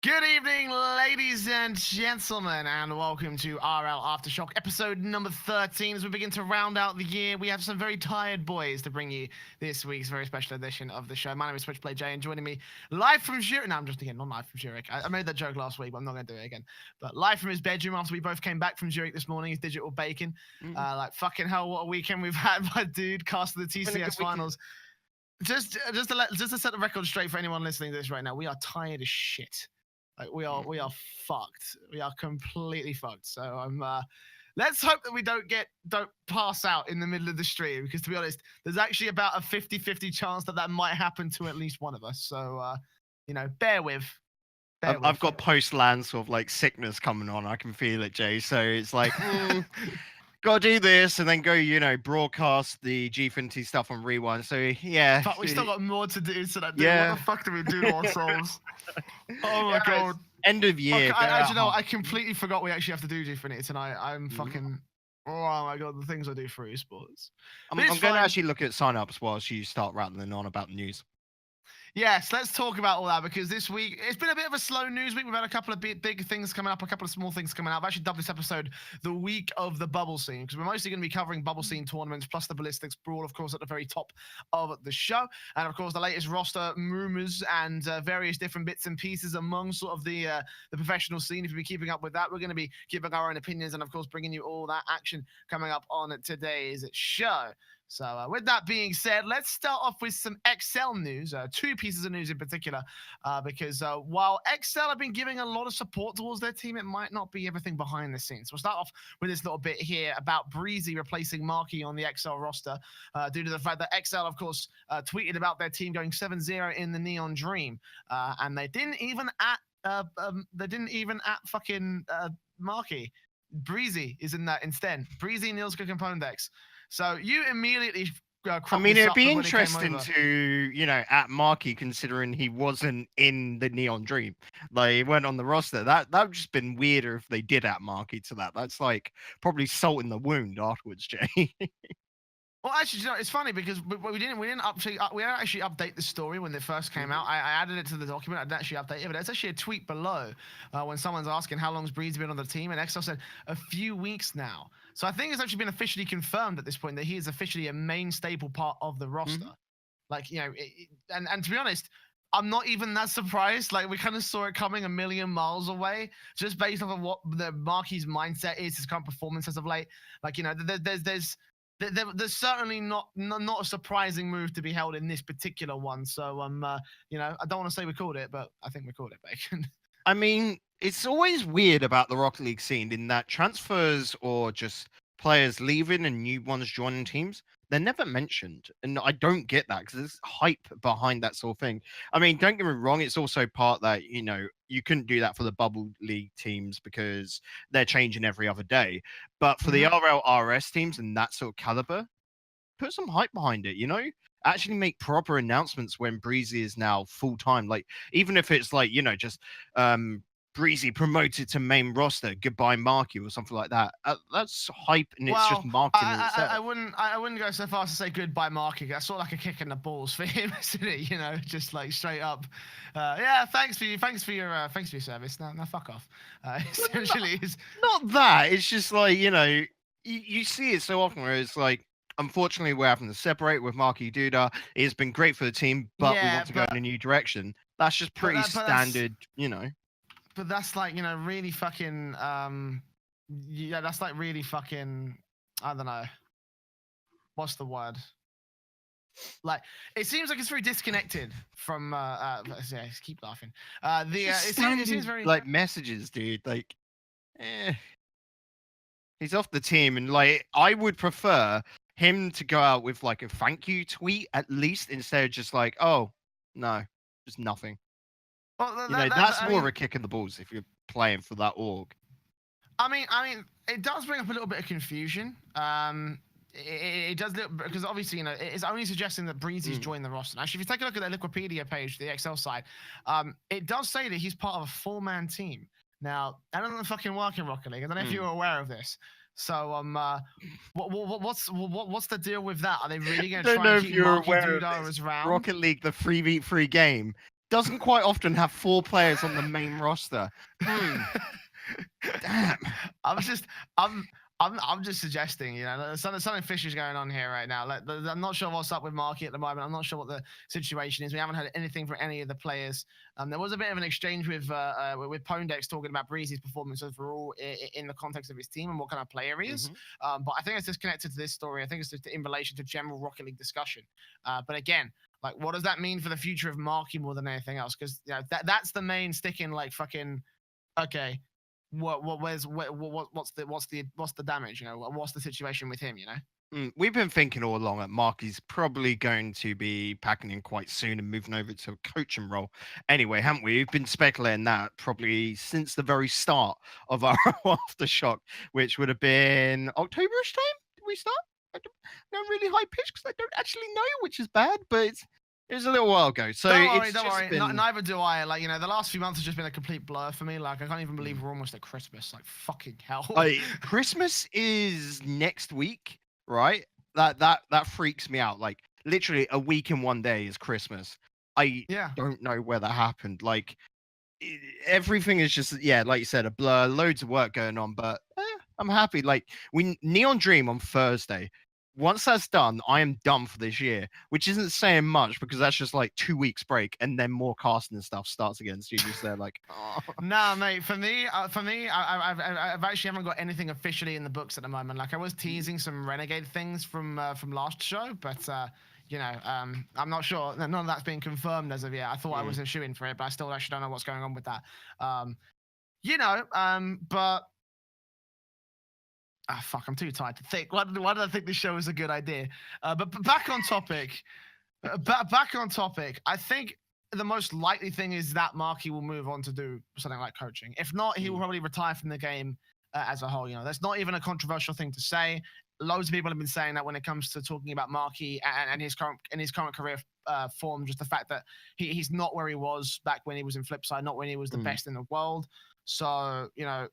Good evening, ladies and gentlemen, and welcome to RLAfterShock, episode number 13. As we begin to round out the year, we have some very tired boys to bring you this week's very special edition of the show. My name is Switchblade Jay, and joining me live from Zurich. No, I'm just again, not live from Zurich. I made that joke last week, but I'm not going to do it again. But live from his bedroom after we both came back from Zurich this morning, his digital bacon. Like, fucking hell, what a weekend we've had, my dude. Cast of the TCS finals. Just to set the record straight for anyone listening to this right now, we are tired as shit. Like we are fucked. We are completely fucked. So let's hope that we don't pass out in the middle of the stream, because to be honest, there's actually about a 50-50 chance that might happen to at least one of us. So bear with. I've got post-land sort of like sickness coming on. I can feel it, Jay. So it's like, gotta do this and then go, broadcast the Gfinity stuff on Rewind. So yeah. But we still got more to do tonight. Yeah. What the fuck do we do to ourselves? Oh my god. End of year. I completely forgot we actually have to do Gfinity tonight. I'm fucking. Oh my god, the things I do for esports. I'm going to actually look at sign-ups whilst you start rattling on about the news. Yes, let's talk about all that, because this week it's been a bit of a slow news week. We've had a couple of big things coming up, a couple of small things coming out. I've actually dubbed this episode the week of the bubble scene, because we're mostly going to be covering bubble scene tournaments plus the Ballistix Brawl, of course, at the very top of the show, and of course the latest roster rumours and various different bits and pieces among sort of the professional scene. If you've been keeping up with that, we're going to be giving our own opinions and of course bringing you all that action coming up on today's show. So with that being said, let's start off with some XL news, two pieces of news in particular, because while XL have been giving a lot of support towards their team, it might not be everything behind the scenes. We'll start off with this little bit here about Breezy replacing Marky on the XL roster, due to the fact that XL, of course, tweeted about their team going 7-0 in the Neon Dream, and they didn't even at fucking Marky. Breezy is in that instead. Breezy, Niels Cook, and Pondex. So you immediately. It'd be interesting to, at Marky, considering he wasn't in the Neon Dream. Like, he went on the roster. That would just been weirder if they did at Marky to that. That's like probably salt in the wound afterwards, Jay. Well, actually, it's funny because we didn't actually update the story when it first came out. I added it to the document. I didn't actually update it, but it's actually a tweet below when someone's asking how long's Breezy been on the team, and XL said a few weeks now. So I think it's actually been officially confirmed at this point that he is officially a main staple part of the roster. Like, and to be honest, I'm not even that surprised. Like, we kind of saw it coming a million miles away, just based off of what the Marky's mindset is, his current performance as of late. Like, there's certainly not a surprising move to be held in this particular one. So, I don't want to say we called it, but I think we called it, Bacon. I mean, it's always weird about the Rocket League scene in that transfers or just players leaving and new ones joining teams, they're never mentioned. And I don't get that because there's hype behind that sort of thing. I mean, don't get me wrong, it's also part that, you couldn't do that for the Bubble League teams because they're changing every other day. But for the RLRS teams and that sort of caliber, put some hype behind it, Actually make proper announcements when Breezy is now full-time. Like, even if it's like, just Breezy promoted to main roster, goodbye Marky or something like that. That's hype, and it's just marketing itself. I wouldn't go so far as to say goodbye Marky. That's sort of like a kick in the balls for him, isn't it? Just like straight up. Yeah, thanks for your service. No, fuck off. Essentially, is not that. It's just like you see it so often where it's like, unfortunately, we're having to separate with Marky Duda. It's been great for the team, but we want to go in a new direction. That's just pretty standard, But that's like, really fucking, that's like really fucking, I don't know. What's the word? Like, it seems like it's very disconnected from, keep laughing. It seems very... Like, messages, dude, like, he's off the team, and, like, I would prefer him to go out with, like, a thank you tweet, at least, instead of just like, oh, no, just nothing. Well, that's more of a kick in the balls if you're playing for that org. I mean, it does bring up a little bit of confusion. It does, because obviously, it's only suggesting that Breezy's joined the roster. Actually, if you take a look at the Wikipedia page, the XL side, it does say that he's part of a 4-man team. Now, that doesn't fucking work in Rocket League. I don't know if you were aware of this. So, what's the deal with that? Are they really going to try and keep Marky Duda as round? Rocket League, the 3v3 game, doesn't quite often have 4 players on the main roster. Damn. I'm just, I'm, I'm just suggesting, you know, something fishy is going on here right now. Like, I'm not sure what's up with Marky at the moment. I'm not sure what the situation is. We haven't heard anything from any of the players. There was a bit of an exchange with Pondex talking about Breezy's performance overall in the context of his team and what kind of player he is. But I think it's just connected to this story. I think it's just in relation to general Rocket League discussion. But again, like, what does that mean for the future of Marky more than anything else? Because you know, that's the main sticking, like, fucking, okay, what's the damage? You know, what's the situation with him? You know. We've been thinking all along that Marky's probably going to be packing in quite soon and moving over to a coaching role. Anyway, haven't we? We've been speculating that probably since the very start of our aftershock, which would have been Octoberish time. Did we start? I don't really high pitch because I don't actually know, which is bad, but it was a little while ago. So don't worry. Been... Neither do I. Like, you know, the last few months have just been a complete blur for me. Like, I can't even believe we're almost at Christmas. Like, fucking hell. Christmas is next week, right? That freaks me out. Like, literally a week and 1 day is Christmas. I don't know where that happened. Like, everything is just, like you said, a blur. Loads of work going on, but I'm happy. Like, Neon Dream on Thursday. Once that's done, I am done for this year, which isn't saying much because that's just like 2 weeks break and then more casting and stuff starts again. So you're just there like, oh. Nah, mate. For me, I've actually haven't got anything officially in the books at the moment. Like, I was teasing some Renegade things from last show, but you know, I'm not sure. None of that's been confirmed as of yet. I thought I was a shoo-in for it, but I still actually don't know what's going on with that. You know, but. Ah, fuck, I'm too tired to think. Why did I think this show was a good idea? But back on topic. Back on topic. I think the most likely thing is that Marky will move on to do something like coaching. If not, he will probably retire from the game as a whole. You know, that's not even a controversial thing to say. Loads of people have been saying that when it comes to talking about Marky and his current career form, just the fact that he's not where he was back when he was in Flipside, not when he was the best in the world. So, you know,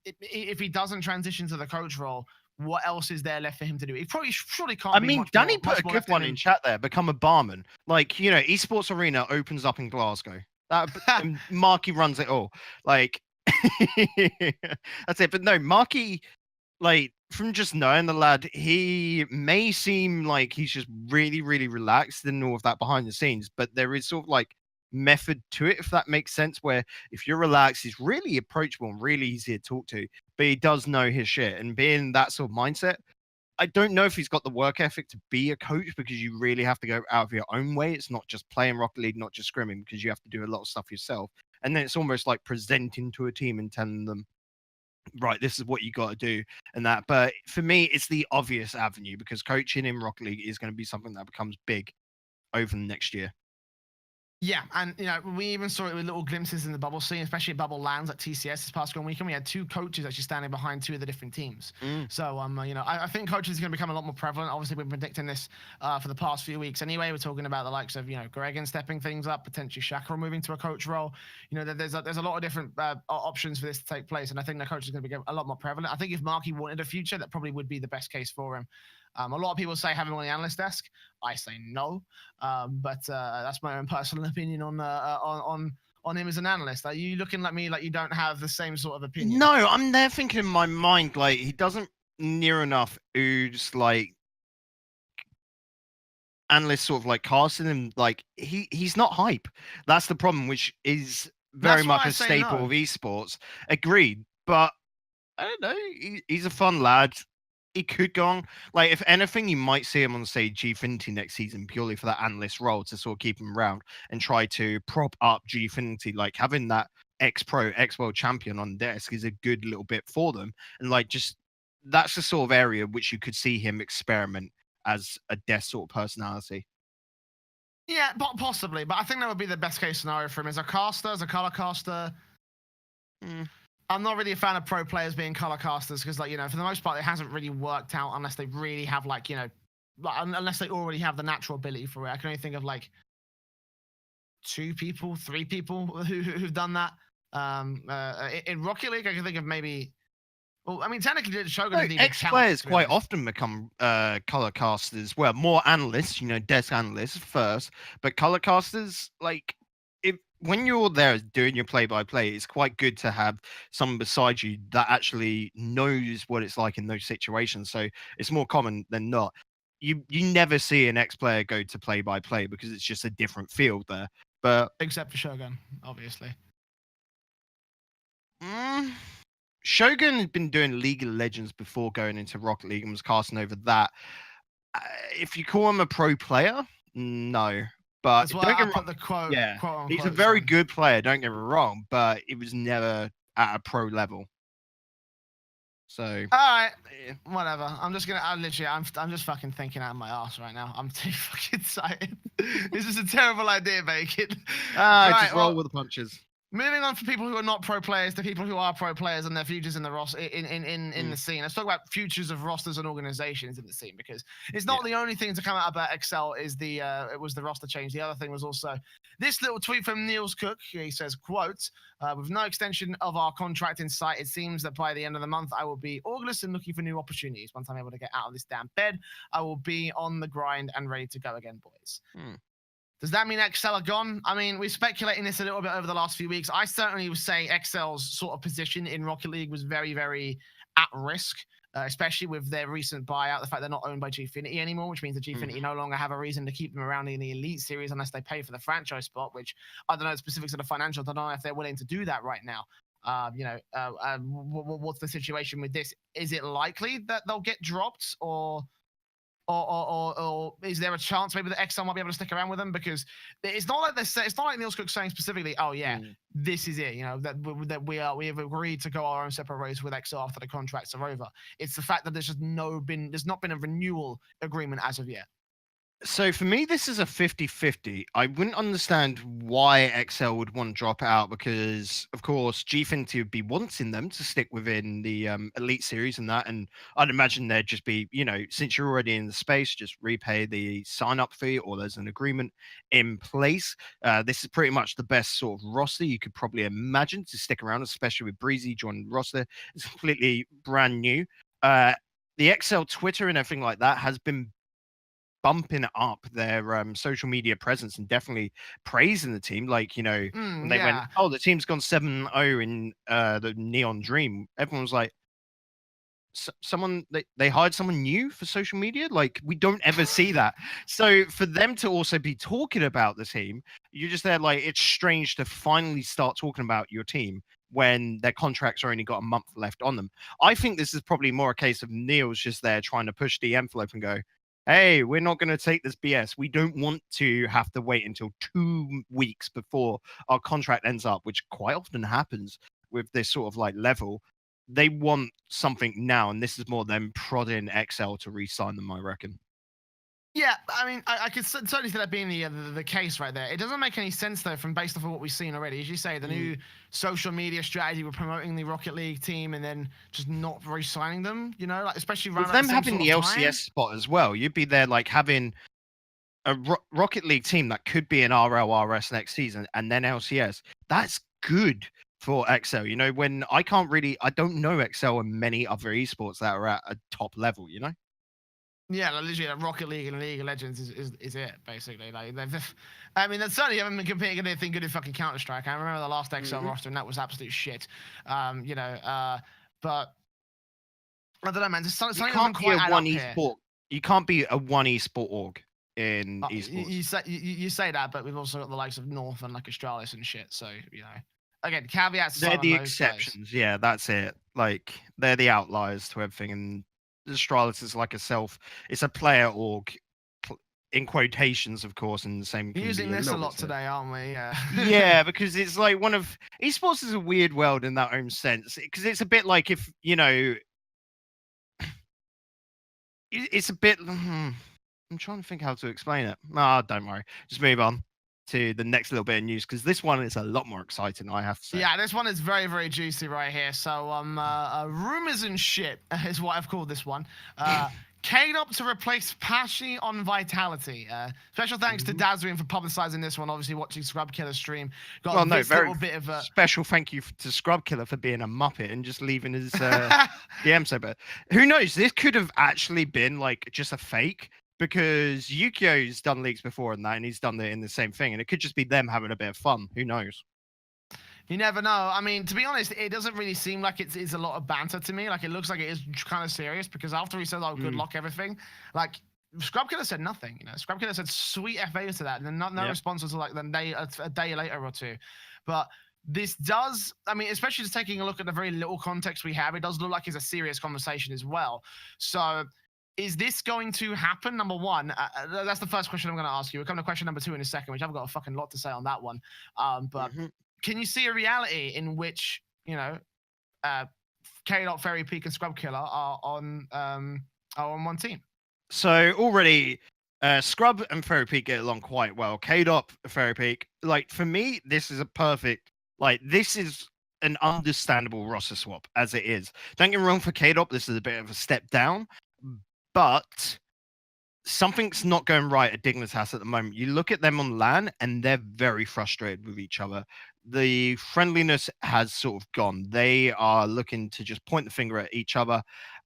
if he doesn't transition to the coach role, what else is there left for him to do? He probably surely can't. I mean, Danny put a good one in chat there. Become a barman. Like, you know, esports arena opens up in Glasgow. That Marky runs it all. Like, that's it. But no, Marky, like, from just knowing the lad, he may seem like he's just really, really relaxed and all of that behind the scenes, but there is sort of like method to it, if that makes sense, where if you're relaxed, he's really approachable and really easy to talk to, but he does know his shit. And being that sort of mindset, I don't know if he's got the work ethic to be a coach, because you really have to go out of your own way. It's not just playing Rocket League, not just scrimming, because you have to do a lot of stuff yourself. And then it's almost like presenting to a team and telling them, right, this is what you got to do and that. But for me, it's the obvious avenue, because coaching in Rocket League is going to be something that becomes big over the next year. Yeah, and you know, we even saw it with little glimpses in the bubble scene, especially at Bubble Lands at TCS this past weekend. We had 2 coaches actually standing behind 2 of the different teams. So, you know, I think coaching is going to become a lot more prevalent. Obviously, we've been predicting this for the past few weeks anyway. We're talking about the likes of, you know, Gregan stepping things up, potentially Shaka moving to a coach role. You know, there's a lot of different options for this to take place, and I think the coach is going to be a lot more prevalent. I think if Marky wanted a future, that probably would be the best case for him. A lot of people say have him on the analyst desk. I say no, but that's my own personal opinion on him as an analyst. Are you looking at me like you don't have the same sort of opinion? No, I'm there thinking in my mind, like, he doesn't near enough ooze like analysts sort of like casting him. Like, he's not hype. That's the problem, which is very much a staple of esports. Agreed, but I don't know. He's a fun lad. He could go on. Like, if anything, you might see him on, say, Gfinity next season, purely for that analyst role, to sort of keep him around and try to prop up Gfinity. Like, having that ex-pro, ex-world champion on desk is a good little bit for them. And, like, just that's the sort of area which you could see him experiment as a desk sort of personality. Yeah, possibly. But I think that would be the best case scenario for him. As a caster, as a color caster, I'm not really a fan of pro players being color casters, because, like, you know, for the most part, it hasn't really worked out unless they really have, like, you know, unless they already have the natural ability for it. I can only think of like 2 people, 3 people who've done that. In Rocket League, I can think of maybe. Well, I mean, technically, Shogun ex-players quite often become color casters. Well, more analysts, you know, desk analysts first, but color casters, like, if when you're there doing your play-by-play, it's quite good to have someone beside you that actually knows what it's like in those situations. So it's more common than not. You never see an ex-player go to play-by-play because it's just a different field there. But Except for Shogun, obviously. mm, Shogun had been doing League of Legends before going into Rocket League and was casting over that. If you call him a pro player, no. But That's why don't I get me put wrong. the quote, Yeah, quote he's a unquote very sign. good player. Don't get me wrong, but it was never at a pro level. So All right, yeah. whatever. I'm just fucking thinking out of my ass right now. I'm too fucking excited. This is a terrible idea, Bacon. Right, Just roll well, with the punches. moving on from people who are not pro players to people who are pro players and their futures in the in the scene. Let's talk about futures of rosters and organizations in the scene, because it's not the only thing to come out about Excel is it was the roster change. The other thing was also this little tweet from Niels Cook. He says, quote, with no extension of our contract in sight, it seems that by the end of the month I will be orgless and looking for new opportunities. Once I'm able to get out of this damn bed, I will be on the grind and ready to go again, boys. Does that mean Excel are gone? I mean, we're speculating this a little bit over the last few weeks. I certainly was saying Excel's sort of position in Rocket League was very, very at risk, especially with their recent buyout. The fact they're not owned by Gfinity anymore, which means that Gfinity no longer have a reason to keep them around in the Elite Series unless they pay for the franchise spot, which I don't know the specifics of the financials. I don't know if they're willing to do that right now. What's the situation with this? Is it likely that they'll get dropped, or is there a chance maybe that XL might be able to stick around with them? Because it's not like it's not like Niels Cook saying specifically, "Oh yeah, this is it." You know that we have agreed to go our own separate ways with XL after the contracts are over. It's the fact that there's not been a renewal agreement as of yet. So for me, this is a 50-50. I wouldn't understand why XL would want to drop out because, of course, Gfinity would be wanting them to stick within the Elite Series and that. And I'd imagine there'd just be, since you're already in the space, just repay the sign-up fee or there's an agreement in place. This is pretty much the best sort of roster you could probably imagine to stick around, especially with Breezy joining the roster. It's completely brand new. The XL Twitter and everything like that has been bumping up their social media presence and definitely praising the team. Like, when they went, the team's gone 7-0 in the Neon Dream, everyone was like, someone they hired someone new for social media. Like, we don't ever see that. So for them to also be talking about the team, you're just there like, it's strange to finally start talking about your team when their contracts are only got a month left on them. I think this is probably more a case of Neil's just there trying to push the envelope and go, hey, we're not going to take this BS. We don't want to have to wait until 2 weeks before our contract ends up, which quite often happens with this sort of like level. They want something now, and this is more them prodding XL to re-sign them, I reckon. Yeah, I mean, I could certainly see that being the case right there. It doesn't make any sense though, from based off of what we've seen already. As you say, the new social media strategy, we're promoting the Rocket League team and then just not re-signing them. Like especially around with them the having the LCS spot as well. You'd be there like having a Rocket League team that could be an RLRS next season and then LCS. That's good for XL. When I don't know XL and many other esports that are at a top level. Yeah, literally, Rocket League and League of Legends is it, basically. Like, I mean, they certainly haven't been competing anything good in fucking Counter-Strike. I remember the last XL roster, and that was absolute shit. But I don't know, man. There's something doesn't quite add up here. You can't be a one esport org in esports. You say that, but we've also got the likes of North and like Astralis and shit. So, again, caveats. They're the exceptions. Yeah, that's it. Like, they're the outliers to everything, and Astralis is like it's a player org in quotations, of course, and the same. We're using this a lot today, aren't we? Yeah. Yeah, because it's like esports is a weird world in that own sense, because it's a bit like if it's a bit. I'm trying to think how to explain it. Don't worry, just move on to the next little bit of news, because this one is a lot more exciting, I have to say. Yeah, this one is very, very juicy right here. So, rumors and shit is what I've called this one. Kane up to replace Pashy on Vitality. Special thanks to Dazrian for publicizing this one. Obviously, watching Scrub Killer stream. Very bit of a special thank you to Scrub Killer for being a muppet and just leaving his DM so bad. Who knows? This could have actually been like just a fake. because Yukio's done leaks before and that, and he's done it in the same thing, and it could just be them having a bit of fun. Who knows? You never know. I mean, to be honest, it doesn't really seem like it's a lot of banter to me. Like, it looks like it is kind of serious because after he said, "Oh, good luck, everything," like Scrub Killer said nothing. You know, Scrub Killer said sweet FA to that, and then no Yep. response until like a day later or two. But this does, I mean, especially just taking a look at the very little context we have, it does look like it's a serious conversation as well. So, is this going to happen? Number one, that's the first question I'm going to ask you. We'll come to question number two in a second, which I've got a fucking lot to say on that one. But can you see a reality in which, you know, K-Dot, Fairy Peak, and Scrub Killer are on one team? So already, Scrub and Fairy Peak get along quite well. K-Dop, Fairy Peak, like for me, this is a perfect, like this is an understandable roster swap as it is. Don't get me wrong, for K-Dop, this is a bit of a step down, but something's not going right at Dignitas at the moment. You look at them on LAN and they're very frustrated with each other. The friendliness has sort of gone. They are looking to just point the finger at each other.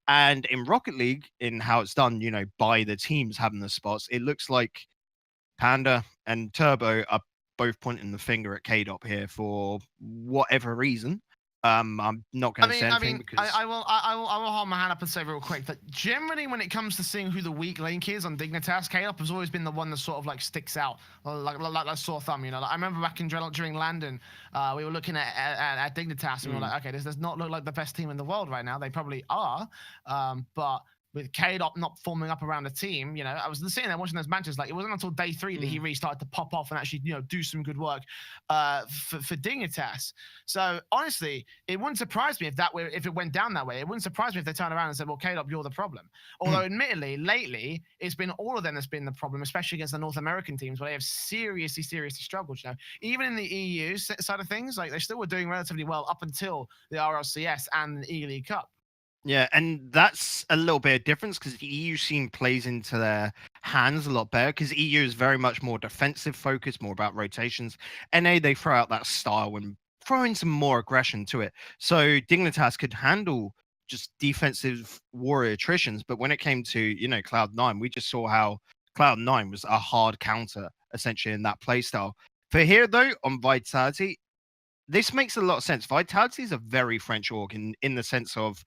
And in Rocket League, in how it's done, you know, by the teams having the spots, it looks like Panda and Turbo are both pointing the finger at K-Dop here for whatever reason. I'm not going to say anything because I will hold my hand up and say real quick that generally when it comes to seeing who the weak link is on Dignitas, K-Dop has always been the one that sort of like sticks out, like that sore thumb. You know, like, I remember back in during Landon, we were looking at Dignitas and we were like, okay, this does not look like the best team in the world right now. They probably are, but with K-Dop not forming up around a team, you know, I was sitting there watching those matches. Like, it wasn't until day 3 that he really started to pop off and actually, you know, do some good work for Dignitas. So honestly, it wouldn't surprise me if it went down that way. It wouldn't surprise me if they turned around and said, "Well, K-Dop, you're the problem." Although, admittedly, lately it's been all of them that's been the problem, especially against the North American teams where they have seriously struggled. You know, even in the EU side of things, like they still were doing relatively well up until the RLCS and the E League Cup. yeah, and that's a little bit of difference because the EU scene plays into their hands a lot better because EU is very much more defensive focused, more about rotations. NA, they throw out that style and throw in some more aggression to it. So Dignitas could handle just defensive warrior attritions, but when it came to, you know, Cloud9, we just saw how Cloud9 was a hard counter essentially in that playstyle. For here though, on Vitality, this makes a lot of sense. Vitality is a very French org in the sense of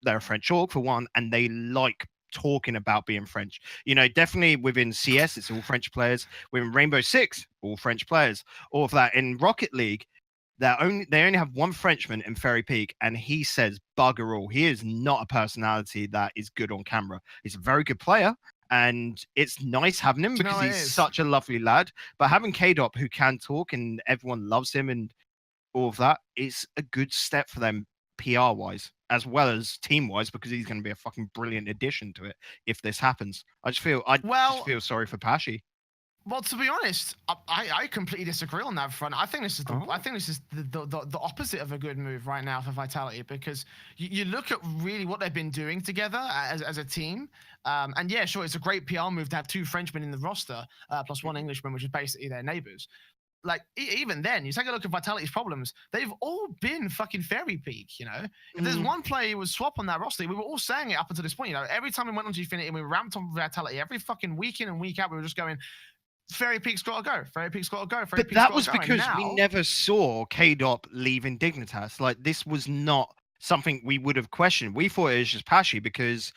they're a French org for one, and they like talking about being French. You know, definitely within CS, it's all French players. Within Rainbow Six, all French players. All of that. In Rocket League, they only have one Frenchman in Fairy Peak, and he says bugger all. He is not a personality that is good on camera. He's a very good player, and it's nice having him because he's such a lovely lad. But having K-Dop who can talk and everyone loves him and all of that is a good step for them PR wise as well as team wise because he's going to be a fucking brilliant addition to it if this happens. I just feel sorry for Pashi. Well, to be honest, I completely disagree on that front. I think this is the opposite of a good move right now for Vitality because you look at really what they've been doing together as a team. And yeah, sure, it's a great PR move to have 2 Frenchmen in the roster plus 1 Englishman, which is basically their neighbors. Like, even then, you take a look at Vitality's problems, they've all been fucking Fairy Peak, you know? If there's one player who was swap on that roster, we were all saying it up until this point, you know? Every time we went on to Infinity and we ramped on Vitality, every fucking week in and week out, we were just going, Fairy Peak's got to go. Fairy Peak's got to go. But that was because we never saw K-Dop leaving Dignitas. Like, this was not something we would have questioned. We thought it was just Pashi because...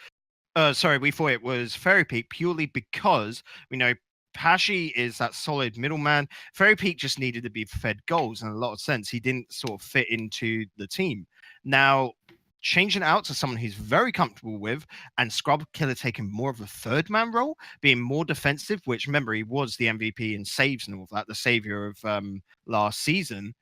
we thought it was Fairy Peak purely because we know Pashi is that solid middleman. Fairy Peak just needed to be fed goals in a lot of sense. He didn't sort of fit into the team. Now, changing out to someone he's very comfortable with and Scrub Killer taking more of a third man role, being more defensive, which remember he was the MVP in saves and all of that, the savior of last season.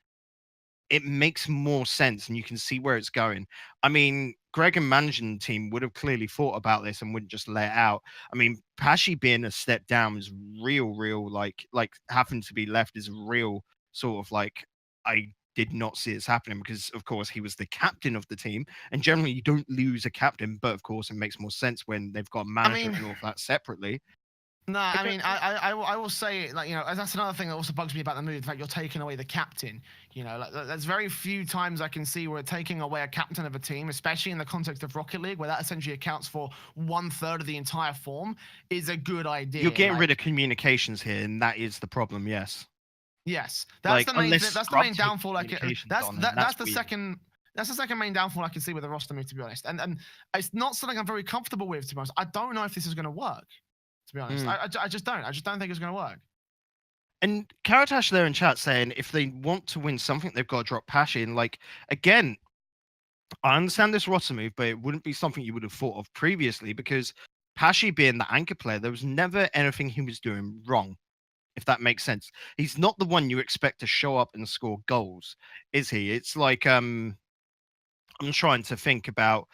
It makes more sense and you can see where it's going. I mean, Greg and managing team would have clearly thought about this and wouldn't just let it out. I mean, Pashi being a step down is real, like having to be left is real sort of like, I did not see this happening because of course he was the captain of the team and generally you don't lose a captain, but of course it makes more sense when they've got a manager and all of that separately. No, I mean, I will say, like, you know, that's another thing that also bugs me about the move. The fact you're taking away the captain. You know, like, there's very few times I can see where taking away a captain of a team, especially in the context of Rocket League, where that essentially accounts for 1/3 of the entire form, is a good idea. You're getting rid Like, of communications here, and that is the problem. Yes. yes, that's Like, the main. unless That's the Scrub main takes downfall. Like, communications that's on, and that's the weird. second. That's the second main downfall I can see with the roster move, to be honest. And it's not something I'm very comfortable with, to be honest. I don't know if this is going to work. To be honest, I just don't. I just don't think it's going to work. And Karatash there in chat saying if they want to win something, they've got to drop Pashi. And like, again, I understand this roster move, but it wouldn't be something you would have thought of previously because Pashi being the anchor player, there was never anything he was doing wrong, if that makes sense. He's not the one you expect to show up and score goals, is he? It's like I'm trying to think about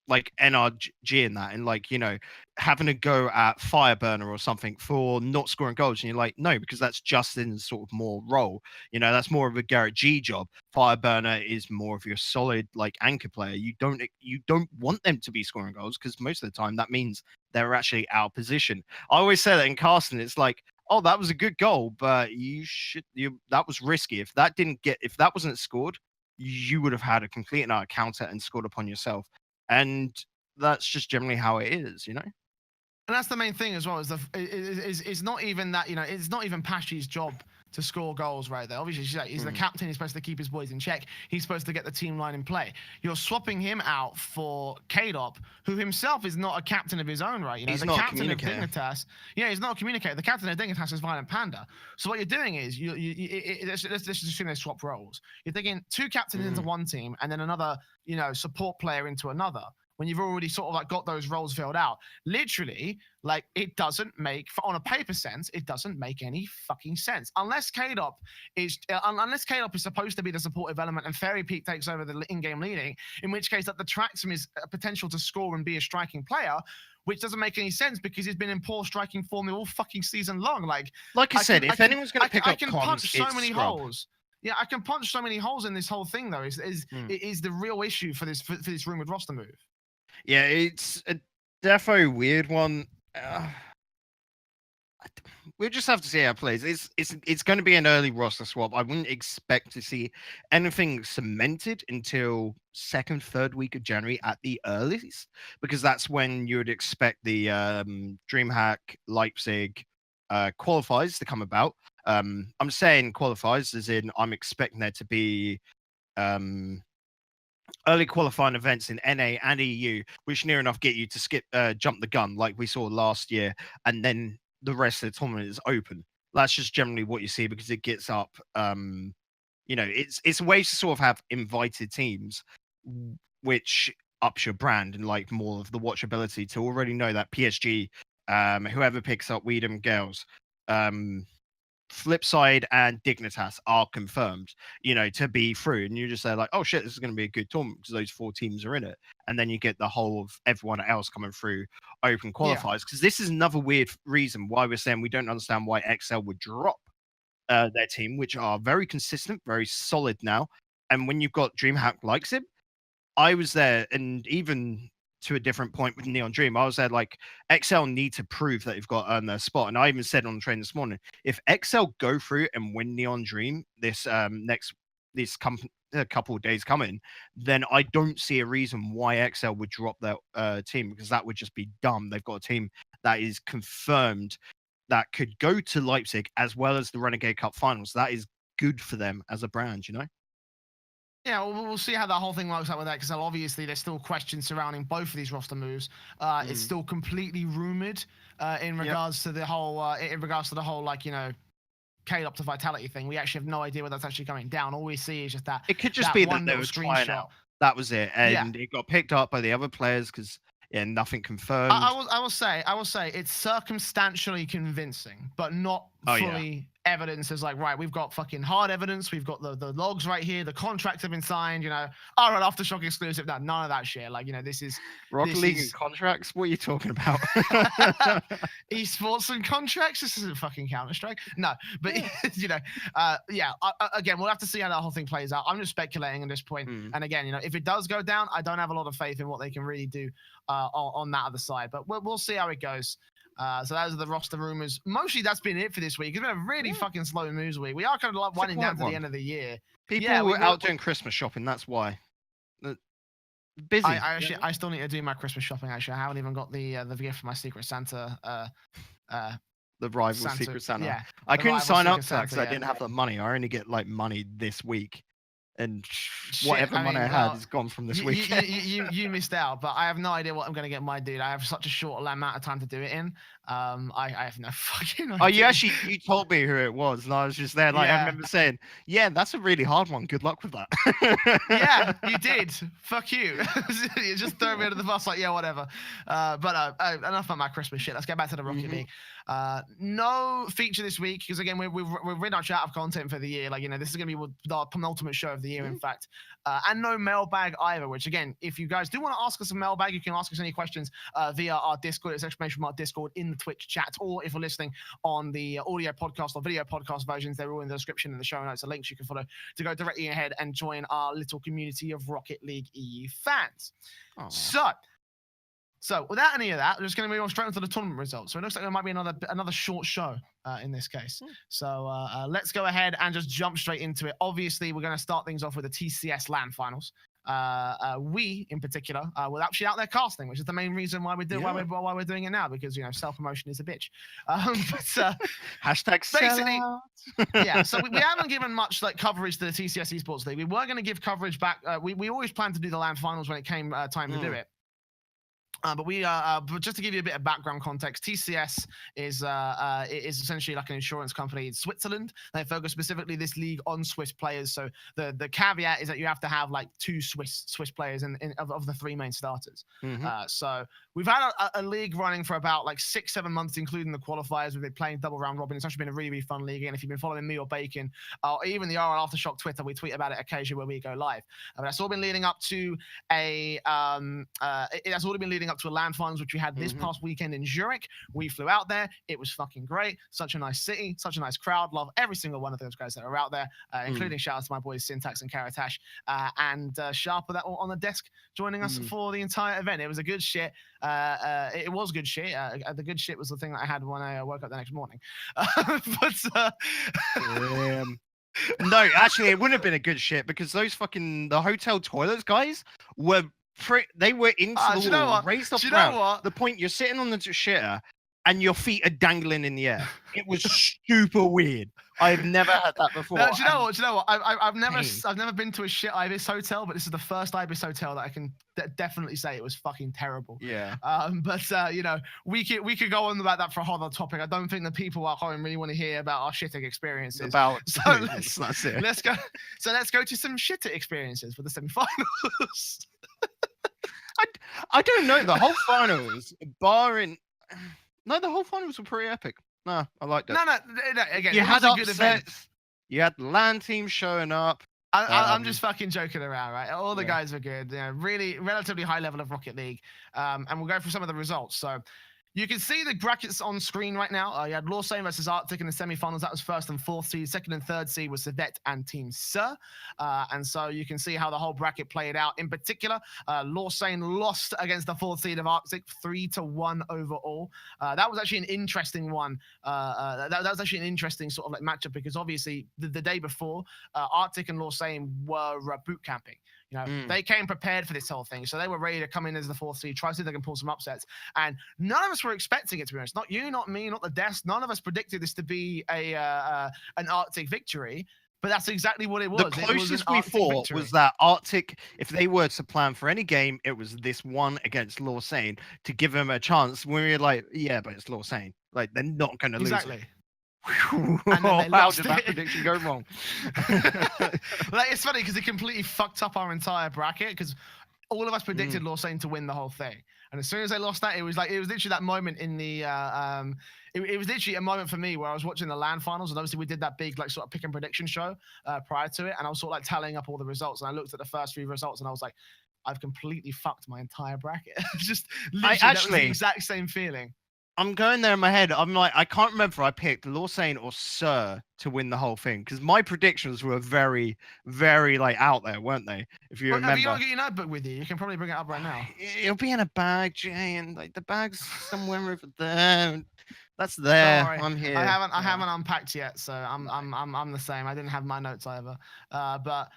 like NRG in that, and like, you know, having a go at Fireburner or something for not scoring goals, and you're like, no, because that's Justin's sort of more role. You know, that's more of a Garrett G job. Fireburner is more of your solid like anchor player. You don't want them to be scoring goals because most of the time that means they're actually out of position. I always say that in casting. It's like, oh, that was a good goal, but that was risky. If that wasn't scored, you would have had a complete and utter counter and scored upon yourself. And that's just generally how it is, you know. And that's the main thing as well. Is not even that, you know, it's not even Pashi's job to score goals right there. Obviously, he's the captain. He's supposed to keep his boys in check. He's supposed to get the team line in play. You're swapping him out for K-Dop, who himself is not a captain of his own right. You know, He's the not a captain of communicator. Dignitas. Yeah, he's not a communicator. The captain of Dignitas is Violent Panda. So what you're doing is let's just assume they swap roles. You're taking two captains into one team and then another, you know, support player into another, when you've already sort of like got those roles filled out. Literally, like, it doesn't make, on a paper sense, it doesn't make any fucking sense. Unless K-Dop is supposed to be the supportive element and Fairy Peak takes over the in-game leading, in which case that detracts from his potential to score and be a striking player, which doesn't make any sense because he's been in poor striking form all fucking season long. Like I said, if anyone's going to pick up can comms, punch so it's many Scrub. holes. Yeah, I can punch so many holes in this whole thing, though. It is the real issue for this rumored roster move. Yeah, it's a defo weird one. We'll just have to see how it plays. It's going to be an early roster swap. I wouldn't expect to see anything cemented until second, third week of January at the earliest, because that's when you would expect the DreamHack Leipzig qualifiers to come about. I'm saying qualifiers as in I'm expecting there to be early qualifying events in NA and EU, which near enough get you to jump the gun like we saw last year, and then the rest of the tournament is open. That's just generally what you see because it gets up. You know, it's ways to sort of have invited teams, which ups your brand and like more of the watchability to already know that PSG, whoever picks up Weedham Girls, Flipside and Dignitas are confirmed, you know, to be through. And you just say like, oh shit, this is going to be a good tournament because those 4 teams are in it. And then you get the whole of everyone else coming through open qualifiers. Because this is another weird reason why we're saying we don't understand why XL would drop their team, which are very consistent, very solid now. And when you've got DreamHack likes him, I was there, and even to a different point with Neon Dream, I was there like, XL need to prove that they've got to earn their spot. And I even said on the train this morning, if XL go through and win Neon Dream this couple of days coming, then I don't see a reason why XL would drop their team, because that would just be dumb. They've got a team that is confirmed that could go to Leipzig as well as the Renegade Cup finals. That is good for them as a brand, you know? Yeah, we'll see how that whole thing works out with XL. Obviously, there's still questions surrounding both of these roster moves. It's still completely rumored in regards to the whole, like, you know, K-Up to Vitality thing. We actually have no idea where that's actually coming down. All we see is just that. It could just be that they were trying out. That was it, and it got picked up by the other players because nothing confirmed. I will say it's circumstantially convincing, but not fully evidence. As like, right, we've got fucking hard evidence. We've got the logs right here. The contracts have been signed. You know, RLAfterShock exclusive. No, none of that shit. Like, you know, this is Rocket League and contracts. What are you talking about? Esports and contracts. This isn't fucking Counter-Strike. No, but you know, again, we'll have to see how that whole thing plays out. I'm just speculating at this point. And again, you know, if it does go down, I don't have a lot of faith in what they can really do on that other side. But we'll see how it goes. So those are the roster rumors. Mostly that's been it for this week. It's been a really fucking slow news week. We are kind of like winding down to the end of the year. People were out doing Christmas shopping. That's why. Busy. I still need to do my Christmas shopping. Actually, I haven't even got the gift for my Secret Santa. The rival Secret Santa. Yeah, I couldn't sign up to that because I didn't have the money. I only get like money this week, and whatever money I had is gone from this week. You missed out, but I have no idea what I'm gonna get my dude. I have such a short amount of time to do it in. I have no fucking idea. Oh, you told me who it was, and I was just there. Like I remember saying, "Yeah, that's a really hard one. Good luck with that." Yeah, you did. Fuck you. You just throw me under the bus. Like, yeah, whatever. But enough about my Christmas shit. Let's get back to the Rocket League. No feature this week because again we're pretty much out of content for the year. Like this is gonna be the penultimate show of the year, in fact. And no mailbag either. Which again, if you guys do want to ask us a mailbag, you can ask us any questions via our Discord. It's !Discord in the Twitch chat, or if you're listening on the audio podcast or video podcast versions, they're all in the description in the show notes. The links you can follow to go directly ahead and join our little community of Rocket League EU fans. So without any of that, we're just going to move on straight into the tournament results. So it looks like there might be another short show in this case. So let's go ahead and just jump straight into it. Obviously, we're going to start things off with the TCS LAN finals. We, in particular, were actually out there casting, which is the main reason why we're doing it now, because self-promotion is a bitch. Hashtag basically, yeah. So we haven't given much coverage to the TCS Esports League. We were going to give coverage back. We always planned to do the LAN finals when it came time to do it. But just to give you a bit of background context, TCS is essentially like an insurance company in Switzerland. They focus specifically this league on Swiss players. So the caveat is that you have to have 2 Swiss players of the 3 main starters. So we've had a league running for about 6-7 months, including the qualifiers. We've been playing double round robin. It's actually been a really, really fun league. And if you've been following me or Bacon, or even the RLAfterShock Twitter, we tweet about it occasionally when we go live. But that's all been leading up to to a LAN finals, which we had this past weekend in Zurich. We flew out there. It was fucking great. Such a nice city, such a nice crowd. Love every single one of those guys that are out there, including shout out to my boys Syntax and Karatash and Sharper that were on the desk joining us for the entire event. It was a good shit. It was good shit. The good shit was the thing that I had when I woke up the next morning. No, actually, it wouldn't have been a good shit because those the hotel toilets guys were they were into the wall, raised off the ground. The point you're sitting on the shitter and your feet are dangling in the air. It was super weird. I've never had that before. No, do you know what? I've never been to a shit Ibis hotel, but this is the first Ibis hotel that I can definitely say it was fucking terrible. Yeah. We could go on about that for a whole other topic. I don't think the people at home really want to hear about our shitting experiences. Let's go. So let's go to some shitter experiences for the semifinals. I don't know. The whole finals, barring. No, the whole finals were pretty epic. No, I liked it. No. Again, you had a good event. You had the LAN team showing up. I'm just fucking joking around, right? All the guys are good. Really relatively high level of Rocket League. And we'll go through some of the results. So you can see the brackets on screen right now. You had Lawsane versus Arctic in the semifinals. That was 1st and 4th seed. 2nd and 3rd seed was Civet and Team Sir. And so you can see how the whole bracket played out. In particular, Lawsane lost against the 4th seed of Arctic 3-1 overall. That was actually an interesting one. That was actually an interesting sort of matchup because obviously the day before, Arctic and Lawsane were boot camping. They came prepared for this whole thing. So they were ready to come in as the 4th seed, try to see if they can pull some upsets. And none of us were expecting it, to be honest. Not you, not me, not the desk. None of us predicted this to be an Arctic victory. But that's exactly what it was. The closest we thought was that Arctic, if they were to plan for any game, it was this one against Lawsane to give them a chance. When we were like, yeah, but it's Lawsane. They're not going to lose it. And then How did that prediction go wrong? It's funny because it completely fucked up our entire bracket because all of us predicted Lawsane to win the whole thing. And as soon as they lost that, it was literally that moment in the it was literally a moment for me where I was watching the LAN finals, and obviously we did that big sort of pick and prediction show prior to it, and I was sort of tallying up all the results, and I looked at the first 3 results, and I was like, I've completely fucked my entire bracket. Just literally, that was the exact same feeling. I'm going there in my head. I'm like, I can't remember if I picked Lawsane or Sir to win the whole thing because my predictions were very, very like out there, weren't they? If you Well, have you remember. got your notebook with you? You can probably bring it up right now. It'll be in a bag, Jay, and like the bag's somewhere over there. That's Don't there. worry, I'm here. I haven't unpacked yet, so I'm the same. I didn't have my notes either, but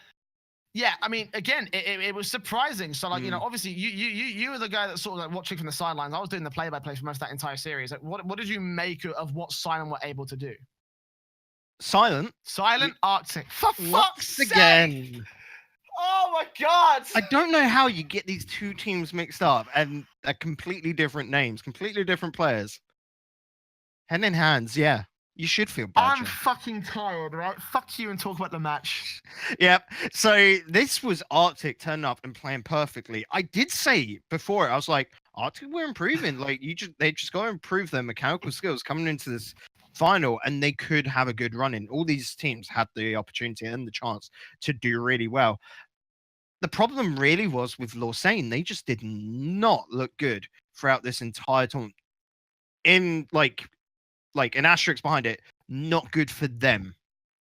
yeah, I mean, again, it was surprising. So, like, you know, obviously, you were the guy that sort of like watching from the sidelines. I was doing the play-by-play for most of that entire series. Like, what did you make of what Silent were able to do? Silent. Silent Arctic. For fuck's sake! Again. Oh my god! I don't know how you get these two teams mixed up and they're completely different names, completely different players. Hand in hands, yeah. You should feel bad. I'm fucking tired, right? Fuck you and talk about the match. Yep. So this was Arctic turning up and playing perfectly. I did say before, I was like, Arctic were improving. Like they just got to improve their mechanical skills coming into this final, and they could have a good run in. All these teams had the opportunity and the chance to do really well. The problem really was with Lawsane. They just did not look good throughout this entire tournament. In like an asterisk behind it, not good for them.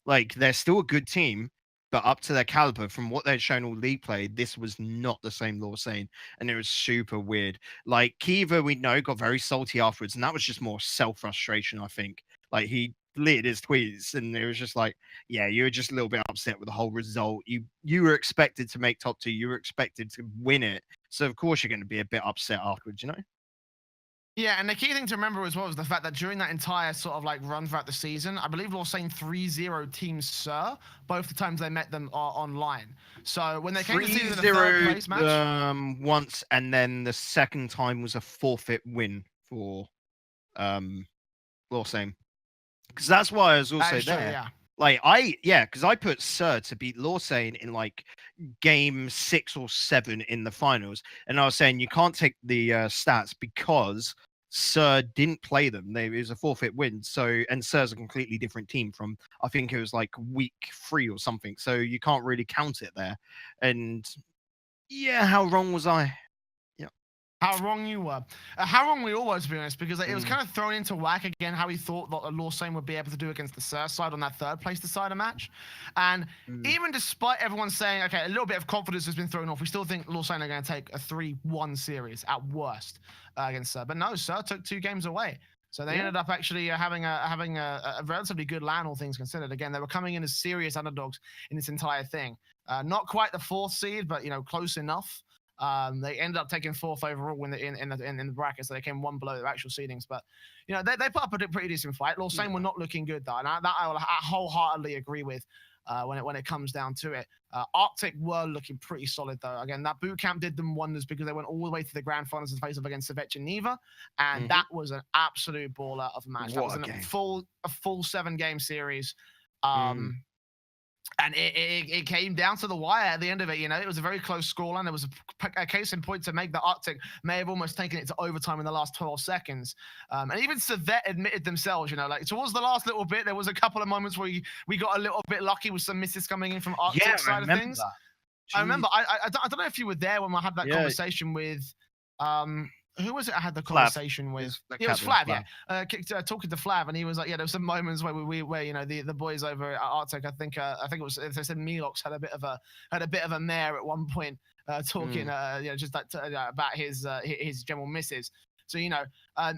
Like they're still a good team, but up to their caliber from what they'd shown all league play, this was not the same Lawsane, and it was super weird. Like Kiva, we know, got very salty afterwards, and that was just more self frustration. I think like he deleted his tweets, and it was just like, yeah, you were just a little bit upset with the whole result. You were expected to make top 2, you were expected to win it, so of course you're going to be a bit upset afterwards, you know. Yeah, and the key thing to remember as well is the fact that during that entire sort of like run throughout the season, I believe Lawsane 3-0 Team Sir both the times they met them are online. So when they came to see the third place match, once, and then the second time was a forfeit win for Lawsane. Because that's why I was also there. True, yeah. Like because I put Sir to beat Lawsane in like game 6 or 7 in the finals, and I was saying you can't take the stats because Sir didn't play them. It was a forfeit win. So, and Sir's a completely different team from, I think it was like week 3 or something. So you can't really count it there. And yeah, how wrong was I? How wrong you were. How wrong we all were, to be honest, because it was kind of thrown into whack again how he thought that Lawsane would be able to do against the Sir side on that third place decider match. And even despite everyone saying, okay, a little bit of confidence has been thrown off, we still think Lawsane are going to take a 3-1 series at worst against Sir. But no, Sir took 2 games away. So they ended up actually having a relatively good land, all things considered. Again, they were coming in as serious underdogs in this entire thing. Not quite the 4th seed, but, you know, close enough. They ended up taking 4th overall in the bracket, so they came 1 below their actual seedings. But you know, they put up a pretty decent fight. Lawsane were not looking good though, and I wholeheartedly agree with when it comes down to it. Arctic were looking pretty solid though. Again, that boot camp did them wonders because they went all the way to the grand finals and face off against Savech and Neva, and that was an absolute baller of a match. That was a full 7-game series. And it came down to the wire at the end of it. You know, it was a very close scoreline. There was a case in point to make the Arctic may have almost taken it to overtime in the last 12 seconds. And even Savette admitted themselves, you know, like towards the last little bit, there was a couple of moments where we got a little bit lucky with some misses coming in from Arctic side of things. I remember. I don't know if you were there when I had that conversation with who was it I had the conversation with? It was Flav, yeah. Talking to Flav, and he was like, yeah, there were some moments where where you know the boys over at Arctic, I think it was, they said Milox had a bit of a mare at one point, talking you know, just that about his general misses. So, you know,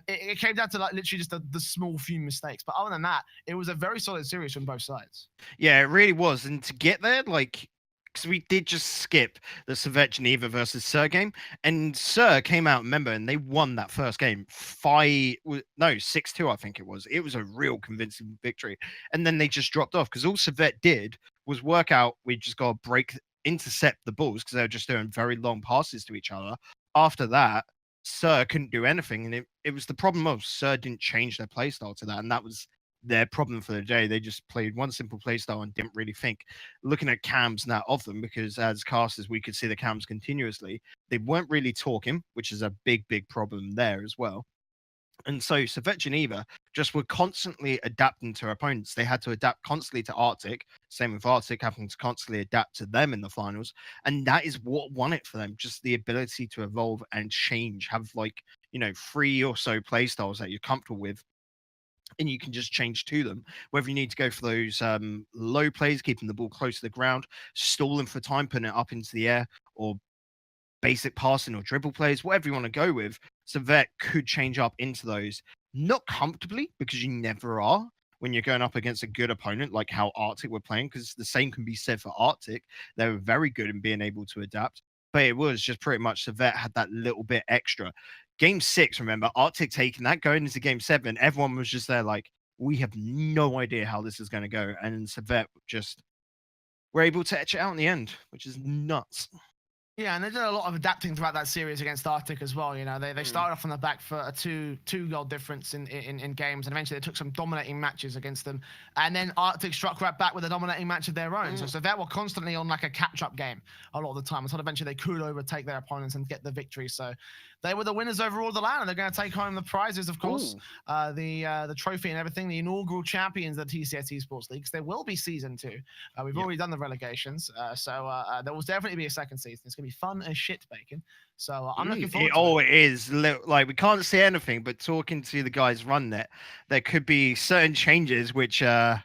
it came down to like literally just the small few mistakes. But other than that, it was a very solid series from both sides. Yeah, it really was. And to get there, like, because we did just skip the Savech Neva versus Sir game, and Sir came out, remember, and they won that first game 6-2, I think it was. It was a real convincing victory, and then they just dropped off because all Savech did was work out. We just got to intercept the balls because they were just doing very long passes to each other. After that, Sir couldn't do anything, and it was the problem of Sir didn't change their playstyle to that, and that was their problem for the day. They just played one simple playstyle and didn't really think. Looking at cams now of them, because as casters we could see the cams continuously, they weren't really talking, which is a big problem there as well. And so Servette Geneva just were constantly adapting to opponents. They had to adapt constantly to Arctic. Same with Arctic having to constantly adapt to them in the finals. And that is what won it for them. Just the ability to evolve and change, have like, 3 or so play styles that you're comfortable with. And you can just change to them. Whether you need to go for those low plays, keeping the ball close to the ground, stalling for time, putting it up into the air, or basic passing or dribble plays, whatever you want to go with, Servette could change up into those. Not comfortably, because you never are when you're going up against a good opponent like how Arctic were playing, because the same can be said for Arctic. They were very good in being able to adapt, but it was just pretty much Servette had that little bit extra. Game 6, remember, Arctic taking that going into game 7, everyone was just there like, we have no idea how this is going to go. And Servette just were able to etch it out in the end, which is nuts. Yeah, and they did a lot of adapting throughout that series against Arctic as well. They started off on the back for a two-goal difference in games, and eventually they took some dominating matches against them. And then Arctic struck right back with a dominating match of their own. So they were constantly on like a catch-up game a lot of the time until eventually they could overtake their opponents and get the victory. So they were the winners overall of the LAN, and they're going to take home the prizes, of course, the trophy and everything, the inaugural champions of the TCS Esports Leagues. There will be season 2. We've already done the relegations, so there will definitely be a second season. It's going to be fun as shit, Bacon. So I'm looking forward to it. It is. Like, we can't say anything, but talking to the guys run it, there could be certain changes which are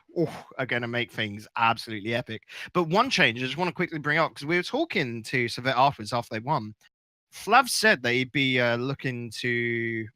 going to make things absolutely epic. But one change I just want to quickly bring up, because we were talking to Servette afterwards after they won. Flav said that he'd be looking to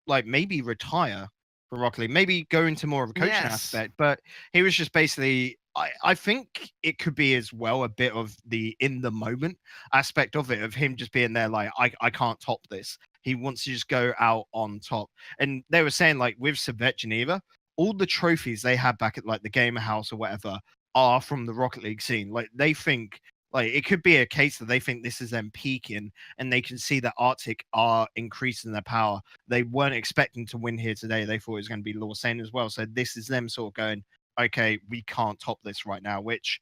like maybe retire from Rocket League, maybe go into more of a coaching aspect. But he was just basically, I think it could be as well a bit of the in the moment aspect of it, of him just being there like, I can't top this. He wants to just go out on top. And they were saying like with Servette Geneva, all the trophies they had back at like the Gamer House or whatever are from the Rocket League scene. Like they think like it could be a case that they think this is them peaking, and they can see that Arctic are increasing their power. They weren't expecting to win here today. They thought it was going to be Lausanne as well. So this is them sort of going, okay, we can't top this right now, which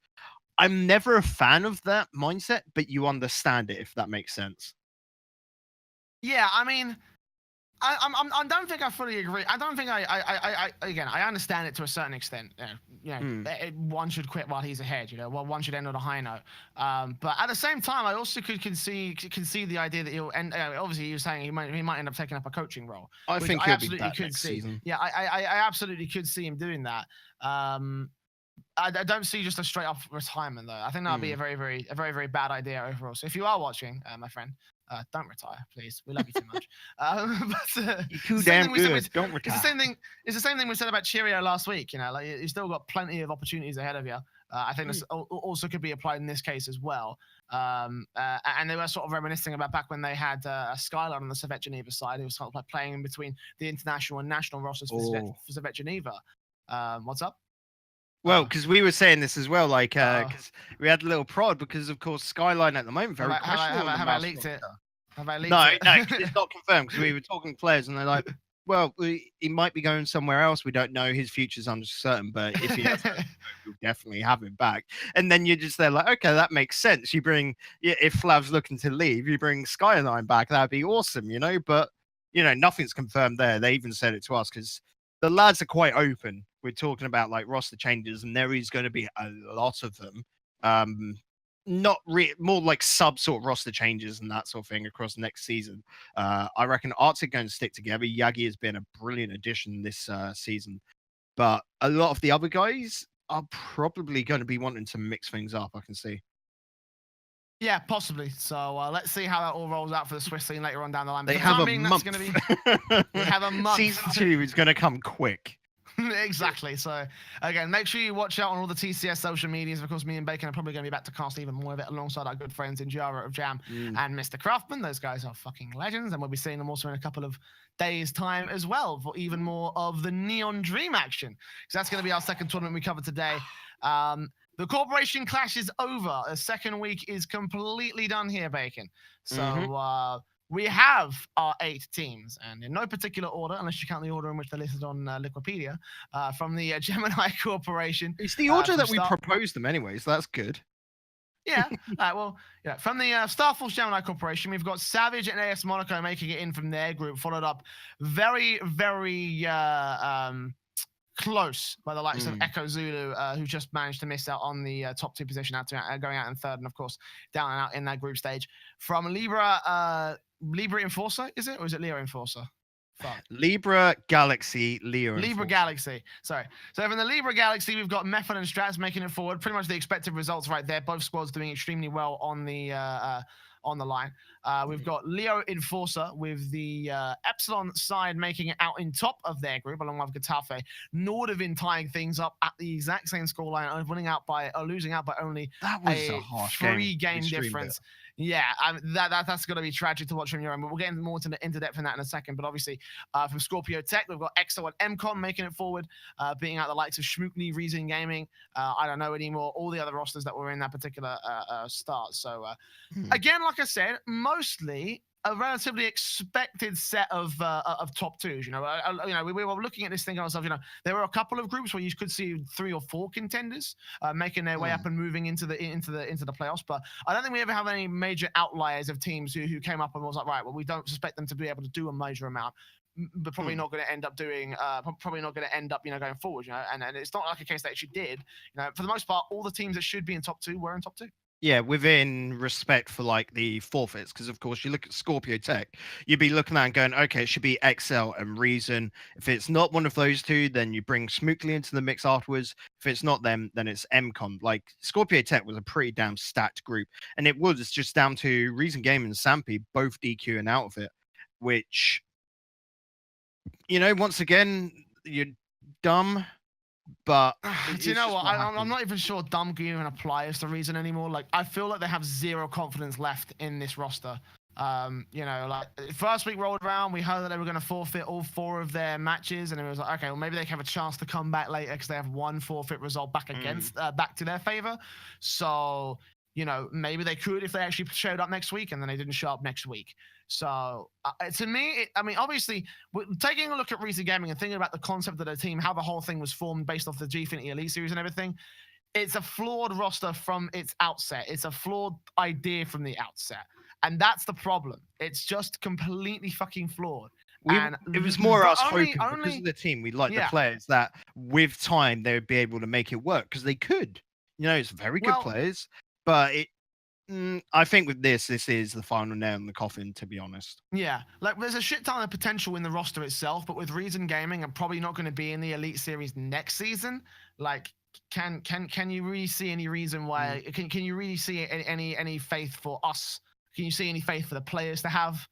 I'm never a fan of that mindset, but you understand it, if that makes sense. Yeah, I mean, I don't think I fully agree. I don't think again, I understand it to a certain extent. One should quit while he's ahead. One should end on a high note. But at the same time, I also can see the idea that he'll end. Obviously, you're saying he might end up taking up a coaching role. I think he'll be back next season. Yeah, I absolutely could see him doing that. I don't see just a straight up retirement though. I think that would be a very bad idea overall. So if you are watching, my friend, don't retire, please. We love you too much. You're too damn good. Don't retire. It's the same thing we said about Cheerio last week. Like you still got plenty of opportunities ahead of you. I think this also could be applied in this case as well. And they were sort of reminiscing about back when they had Skyline on the Servette Geneva side. It was sort of like playing in between the international and national rosters for Servette Geneva. What's up? Well, because we were saying this as well, like, because we had a little prod, because of course Skyline at the moment very questionable. Have I leaked it? Have I leaked no, it? No, it's not confirmed, because we were talking to players and they're like, well, he might be going somewhere else. We don't know. His future's uncertain, but if he does, we'll definitely have him back. And then you're just there like, okay, that makes sense. You bring, if Flav's looking to leave, you bring Skyline back. That'd be awesome, But nothing's confirmed there. They even said it to us because the lads are quite open. We're talking about like roster changes, and there is going to be a lot of them. More like sub sort of roster changes and that sort of thing across next season. I reckon Arctic going to stick together. Yagi has been a brilliant addition this season, but a lot of the other guys are probably going to be wanting to mix things up. I can see. Yeah, possibly. So let's see how that all rolls out for the Swiss scene later on down the line. They have a month. They have a month. Season 2 is going to come quick. Exactly. So again, make sure you watch out on all the TCS social medias. Of course, me and Bacon are probably going to be back to cast even more of it alongside our good friends in Jara of Jam and Mr. Craftman. Those guys are fucking legends, and we'll be seeing them also in a couple of days' time as well for even more of the Neon Dream action. So that's going to be our second tournament we covered today. The Corporation Clash is over. The second week is completely done here, Bacon. So we have our 8 teams, and in no particular order, unless you count the order in which they're listed on Liquipedia, from the Gemini Corporation. It's the order that we proposed them anyway, so that's good. Yeah. Well, yeah. From the Starforce Gemini Corporation, we've got Savage and AS Monaco making it in from their group, followed up very, very close by the likes of Echo Zulu, who just managed to miss out on the top 2 position, going out in third, and of course down and out in that group stage. From Libra Enforcer, is it, or is it Leo Enforcer? Fuck. Libra Galaxy, Leo Libra Enforcer. Galaxy. Sorry. So from the Libra Galaxy, we've got Method and Strats making it forward. Pretty much the expected results right there. Both squads doing extremely well on the line. We've got Leo Enforcer with the Epsilon side making it out in top of their group, along with Getafe. Nordavin tying things up at the exact same scoreline, losing out by only That was a harsh game. 3-game difference. Yeah, that's going to be tragic to watch from your end, but we'll get more into depth in that in a second. But obviously, from Scorpio Tech, we've got EXO and MCOM making it forward, beating out the likes of Schmookly, Reason Gaming, I don't know anymore, all the other rosters that were in that particular start. So, again, like I said, mostly a relatively expected set of top 2s. We were looking at this thing ourselves. There were a couple of groups where you could see 3 or 4 contenders making their way up and moving into the playoffs. But I don't think we ever have any major outliers of teams who came up and was like, right, well, we don't suspect them to be able to do a major amount, but probably not going to end up doing. Probably not going to end up, going forward. And it's not like a case that actually did. For the most part, all the teams that should be in top 2 were in top 2. Yeah, within respect for like the forfeits, because of course you look at Scorpio Tech, you'd be looking at it and going, okay, it should be XL and Reason. If it's not one of those 2, then you bring Smookley into the mix afterwards. If it's not them, then it's MCOM. Like Scorpio Tech was a pretty damn stacked group, and it was just down to Reason Game and Sampi both DQing out of it, which, once again, you're dumb. But do you know what? I'm not even sure dumb can even apply as the Reason anymore. Like, I feel like they have zero confidence left in this roster. Like first week rolled around, we heard that they were going to forfeit all 4 of their matches, and it was like, okay, well maybe they can have a chance to come back later because they have 1 forfeit result back to their favor. So maybe they could if they actually showed up next week, and then they didn't show up next week. So to me, obviously, taking a look at Reason Gaming and thinking about the concept of the team, how the whole thing was formed based off the Gfinity Elite Series and everything, it's a flawed roster from its outset. It's a flawed idea from the outset. And that's the problem. It's just completely fucking flawed. It was more us hoping because of the team, we like the players, that with time they would be able to make it work, because they could. It's very good players, but I think with this is the final nail in the coffin, to be honest. Yeah, like there's a shit ton of potential in the roster itself, but with Reason Gaming, I'm probably not going to be in the Elite Series next season. Like, can you really see any reason why? Can you really see any faith for us? Can you see any faith for the players to have?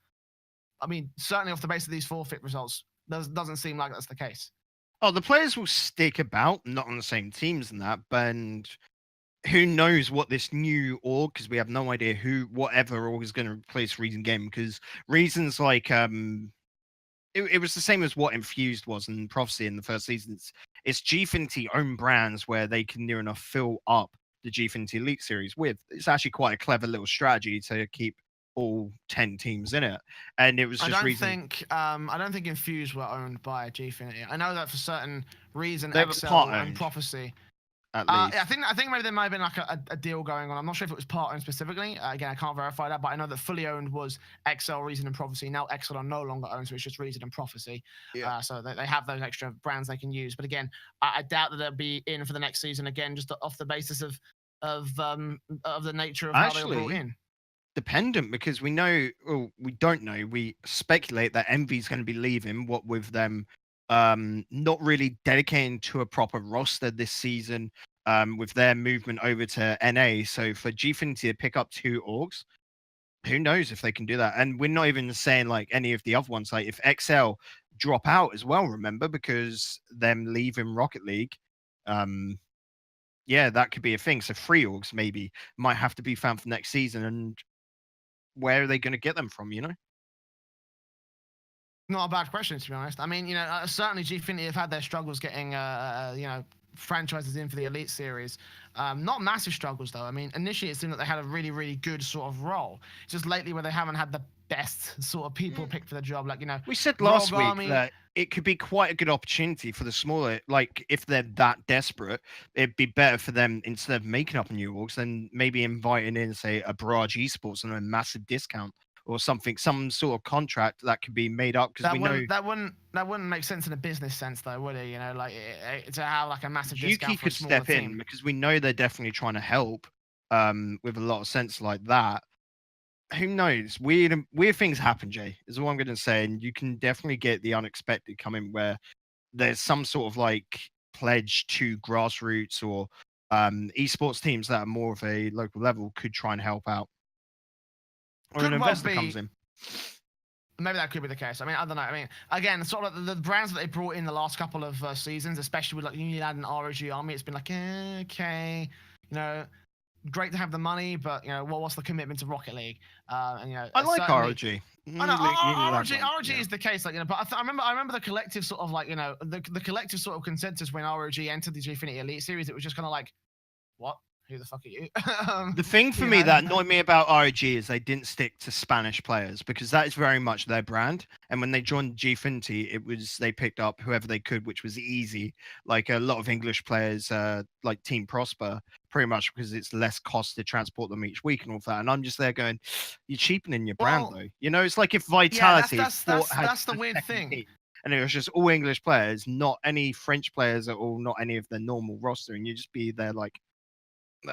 I mean, certainly off the base of these forfeit results, doesn't seem like that's the case. Oh, the players will stick about, not on the same teams and that, but who knows what this new org, because we have no idea whatever org is going to replace Reason Gaming, because Reason's like, it was the same as what Infused was in Prophecy in the first season. It's Gfinity own brands where they can near enough fill up the Gfinity Elite Series with. It's actually quite a clever little strategy to keep all 10 teams in it. And it was just I don't think Infused were owned by Gfinity. I know that for certain Reason, they Excel, and Prophecy. At least. I think maybe there might have been like a deal going on. I'm not sure if it was part-owned specifically. Again, I can't verify that, but I know that fully owned was Excel, Reason, and Prophecy. Now Excel are no longer owned, so it's just Reason and Prophecy. Yeah. So they have those extra brands they can use. But again, I doubt that they'll be in for the next season again, just off the basis of the nature of how they were brought in. Dependent, because we don't know. We speculate that Envy's going to be leaving. What with them not really dedicating to a proper roster this season, with their movement over to NA. So for Gfinity to pick up 2 orgs, who knows if they can do that? And we're not even saying like any of the other ones. Like if XL drop out as well, remember, because them leaving Rocket League, that could be a thing. So 3 orgs maybe might have to be found for next season, and where are they going to get them from? Not a bad question, to be honest. I mean, certainly Gfinity have had their struggles getting, franchises in for the Elite Series. Not massive struggles though. I mean, initially it seemed that they had a really, really good sort of role. It's just lately where they haven't had the best sort of people picked for the job. Like, you know, We said Rogue last week Army. that it could be quite a good opportunity for the smaller, like if they're that desperate, it'd be better for them instead of making up a new orgs, then maybe inviting in, say, a Barrage Esports on a massive discount or something, some sort of contract that could be made up because we know that wouldn't make sense in a business sense though, would it? You know, like to have like a massive Yuki discount for a could smaller step in team. because we know they're definitely trying to help with a lot of sense like that. Who knows? Weird things happen, Jay, is all I'm going to say. And you can definitely get the unexpected coming where there's some sort of like pledge to grassroots or esports teams that are more of a local level could try and help out. Or Could an well investor be. comes in. Maybe that could be the case. I mean, I don't know. I mean, again, sort of like the brands that they brought in the last couple of seasons, especially with like Unilad and ROG Army, it's been like, okay, you know, great to have the money, but you know, what's the commitment to Rocket League? And you know, I like certainly, ROG. I know ROG Yeah. is the case, like, you know, but I remember the collective sort of like, you know, the collective sort of consensus when ROG entered the Gfinity Elite Series, it was just kind of like, what? Who the fuck are you? The thing for You me know? that annoyed me about ROG is they didn't stick to Spanish players because that is very much their brand. And when they joined Gfinity, it was they picked up whoever they could, which was easy. Like a lot of English players, like Team Prosper, pretty much because it's less cost to transport them each week and all that. And I'm just there going, you're cheapening your brand Well, though. You know, it's like if yeah, Vitality had that's the a weird second thing. team and it was just all English players, not any French players at all, not any of the normal roster, and you just be there like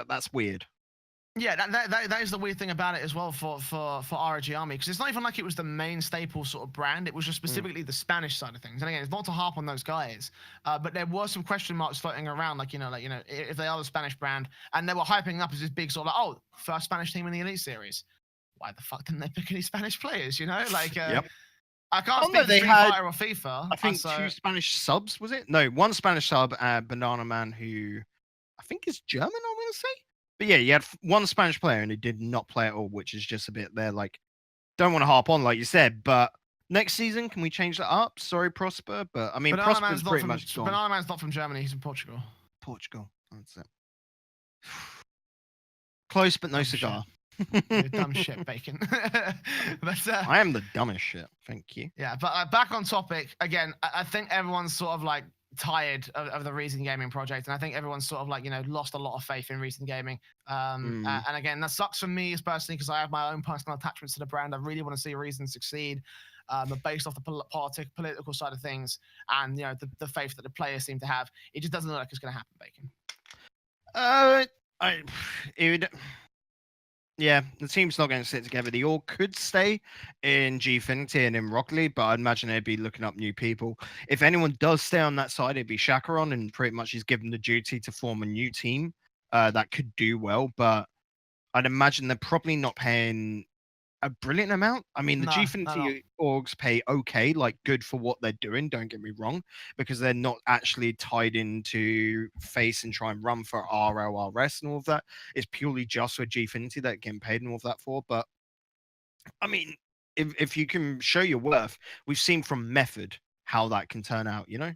that's weird. Yeah, that is the weird thing about it as well for ROG Army, because it's not even like it was the main staple sort of brand. It was just specifically the Spanish side of things. And again, it's not to harp on those guys, but there were some question marks floating around, like if they are the Spanish brand, and they were hyping up as this big sort of like, oh, first Spanish team in the Elite Series. Why the fuck didn't they pick any Spanish players? You know, like Yep. I can't Oh speak no, for they Street had Fighter or FIFA. I think so 2 Spanish subs, was it? No, 1 Spanish sub, Banana Man, who I think is German, I'm gonna say. But yeah, you had 1 Spanish player and he did not play at all, which is just a bit there. Like, don't want to harp on, like you said, but next season, can we change that up? Sorry, Prosper, but I mean, Prosper's pretty much gone. Banana Man's not from Germany. He's from Portugal. Portugal, that's it. Close, but no Dumb cigar. You're dumb shit, Bacon. But I am the dumbest shit. Thank you. yeah, but back on topic again. I think everyone's sort of like tired of the Reason Gaming project, and I think everyone's sort of like lost a lot of faith in Reason Gaming. And again, that sucks for me personally because I have my own personal attachments to the brand. I really want to see Reason succeed, but based off the political side of things and the faith that the players seem to have, it just doesn't look like it's going to happen, Bacon. Yeah, the team's not going to sit together. The org could stay in Gfinity and in Rocket League, but I'd imagine they'd be looking up new people. If anyone does stay on that side, it'd be Chacaron, and pretty much he's given the duty to form a new team that could do well. But I'd imagine they're probably not paying a brilliant amount. I mean, the No, Gfinity orgs pay okay, like good for what they're doing. Don't get me wrong, because they're not actually tied into face and try and run for RLRS and all of that. It's purely just for Gfinity that getting paid and all of that for. But I mean, if you can show your worth, we've seen from Method how that can turn out. You know.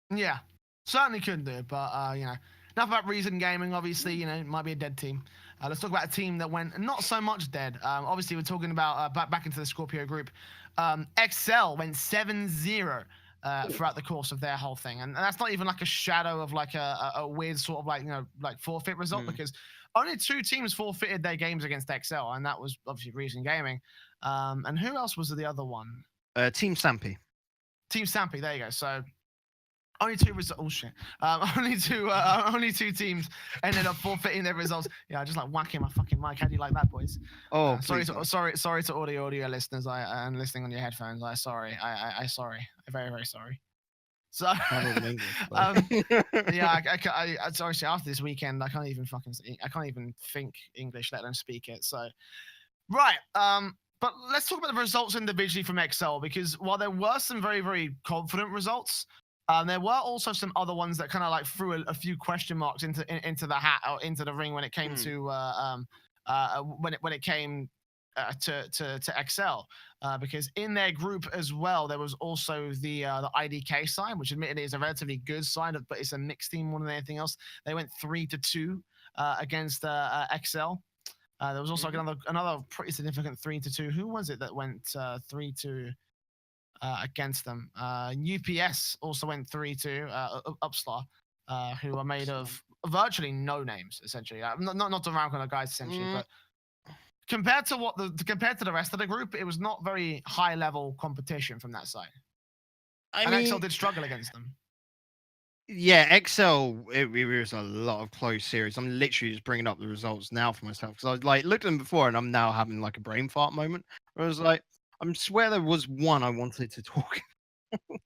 Yeah, certainly could do, but enough about Reason Gaming. Obviously, it might be a dead team. Let's talk about a team that went not so much dead. Obviously, we're talking about back into the Scorpio group. XL went 7-0 throughout the course of their whole thing, and that's not even like a shadow of like a weird sort of like forfeit result because only 2 teams forfeited their games against XL, and that was obviously Reason Gaming. And who else was the other one? Team Sampy. Team Sampy. There you go. So. Only 2 results. Oh shit! Only two teams ended up forfeiting their results. Yeah, I just like whacking my fucking mic. How do you like that, boys? Oh, sorry to audio listeners. And listening on your headphones. I sorry. I'm very very sorry. So yeah, I sorry. After this weekend, I can't even think English, let alone speak it. So right. But let's talk about the results individually from XL because while there were some very very confident results. There were also some other ones that kind of like threw a few question marks into the hat or into the ring when it came to when it came to excel, because in their group as well there was also the IDK side, which admittedly is a relatively good side, but it's a mixed team more than anything else. They went 3-2 against XL. There was also another pretty significant 3-2. Who was it that went 3-2 against them? UPS also went 3-2. Upslar, who are made of virtually no names essentially. Not to rank on the guys essentially, but compared to the rest of the group, it was not very high level competition from that side. XL did struggle against them. Yeah, XL, it was a lot of close series. I'm literally just bringing up the results now for myself because I was like, looked at them before and I'm now having like a brain fart moment. Where I was like, I swear there was one I wanted to talk about.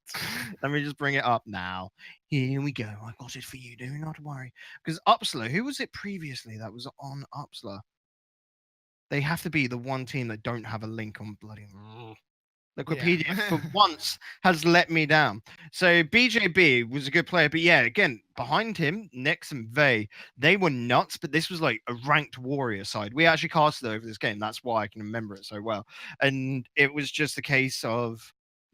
Let me just bring it up now. Here we go. I got it for you. Do not worry. Because Upsala, who was it previously that was on Upsala? They have to be the one team that don't have a link on bloody. Wikipedia for once has let me down. So BJB was a good player, but yeah, again, behind him, Nix and Vey, they were nuts, but this was like a ranked warrior side. We actually casted over this game. That's why I can remember it so well. And it was just a case of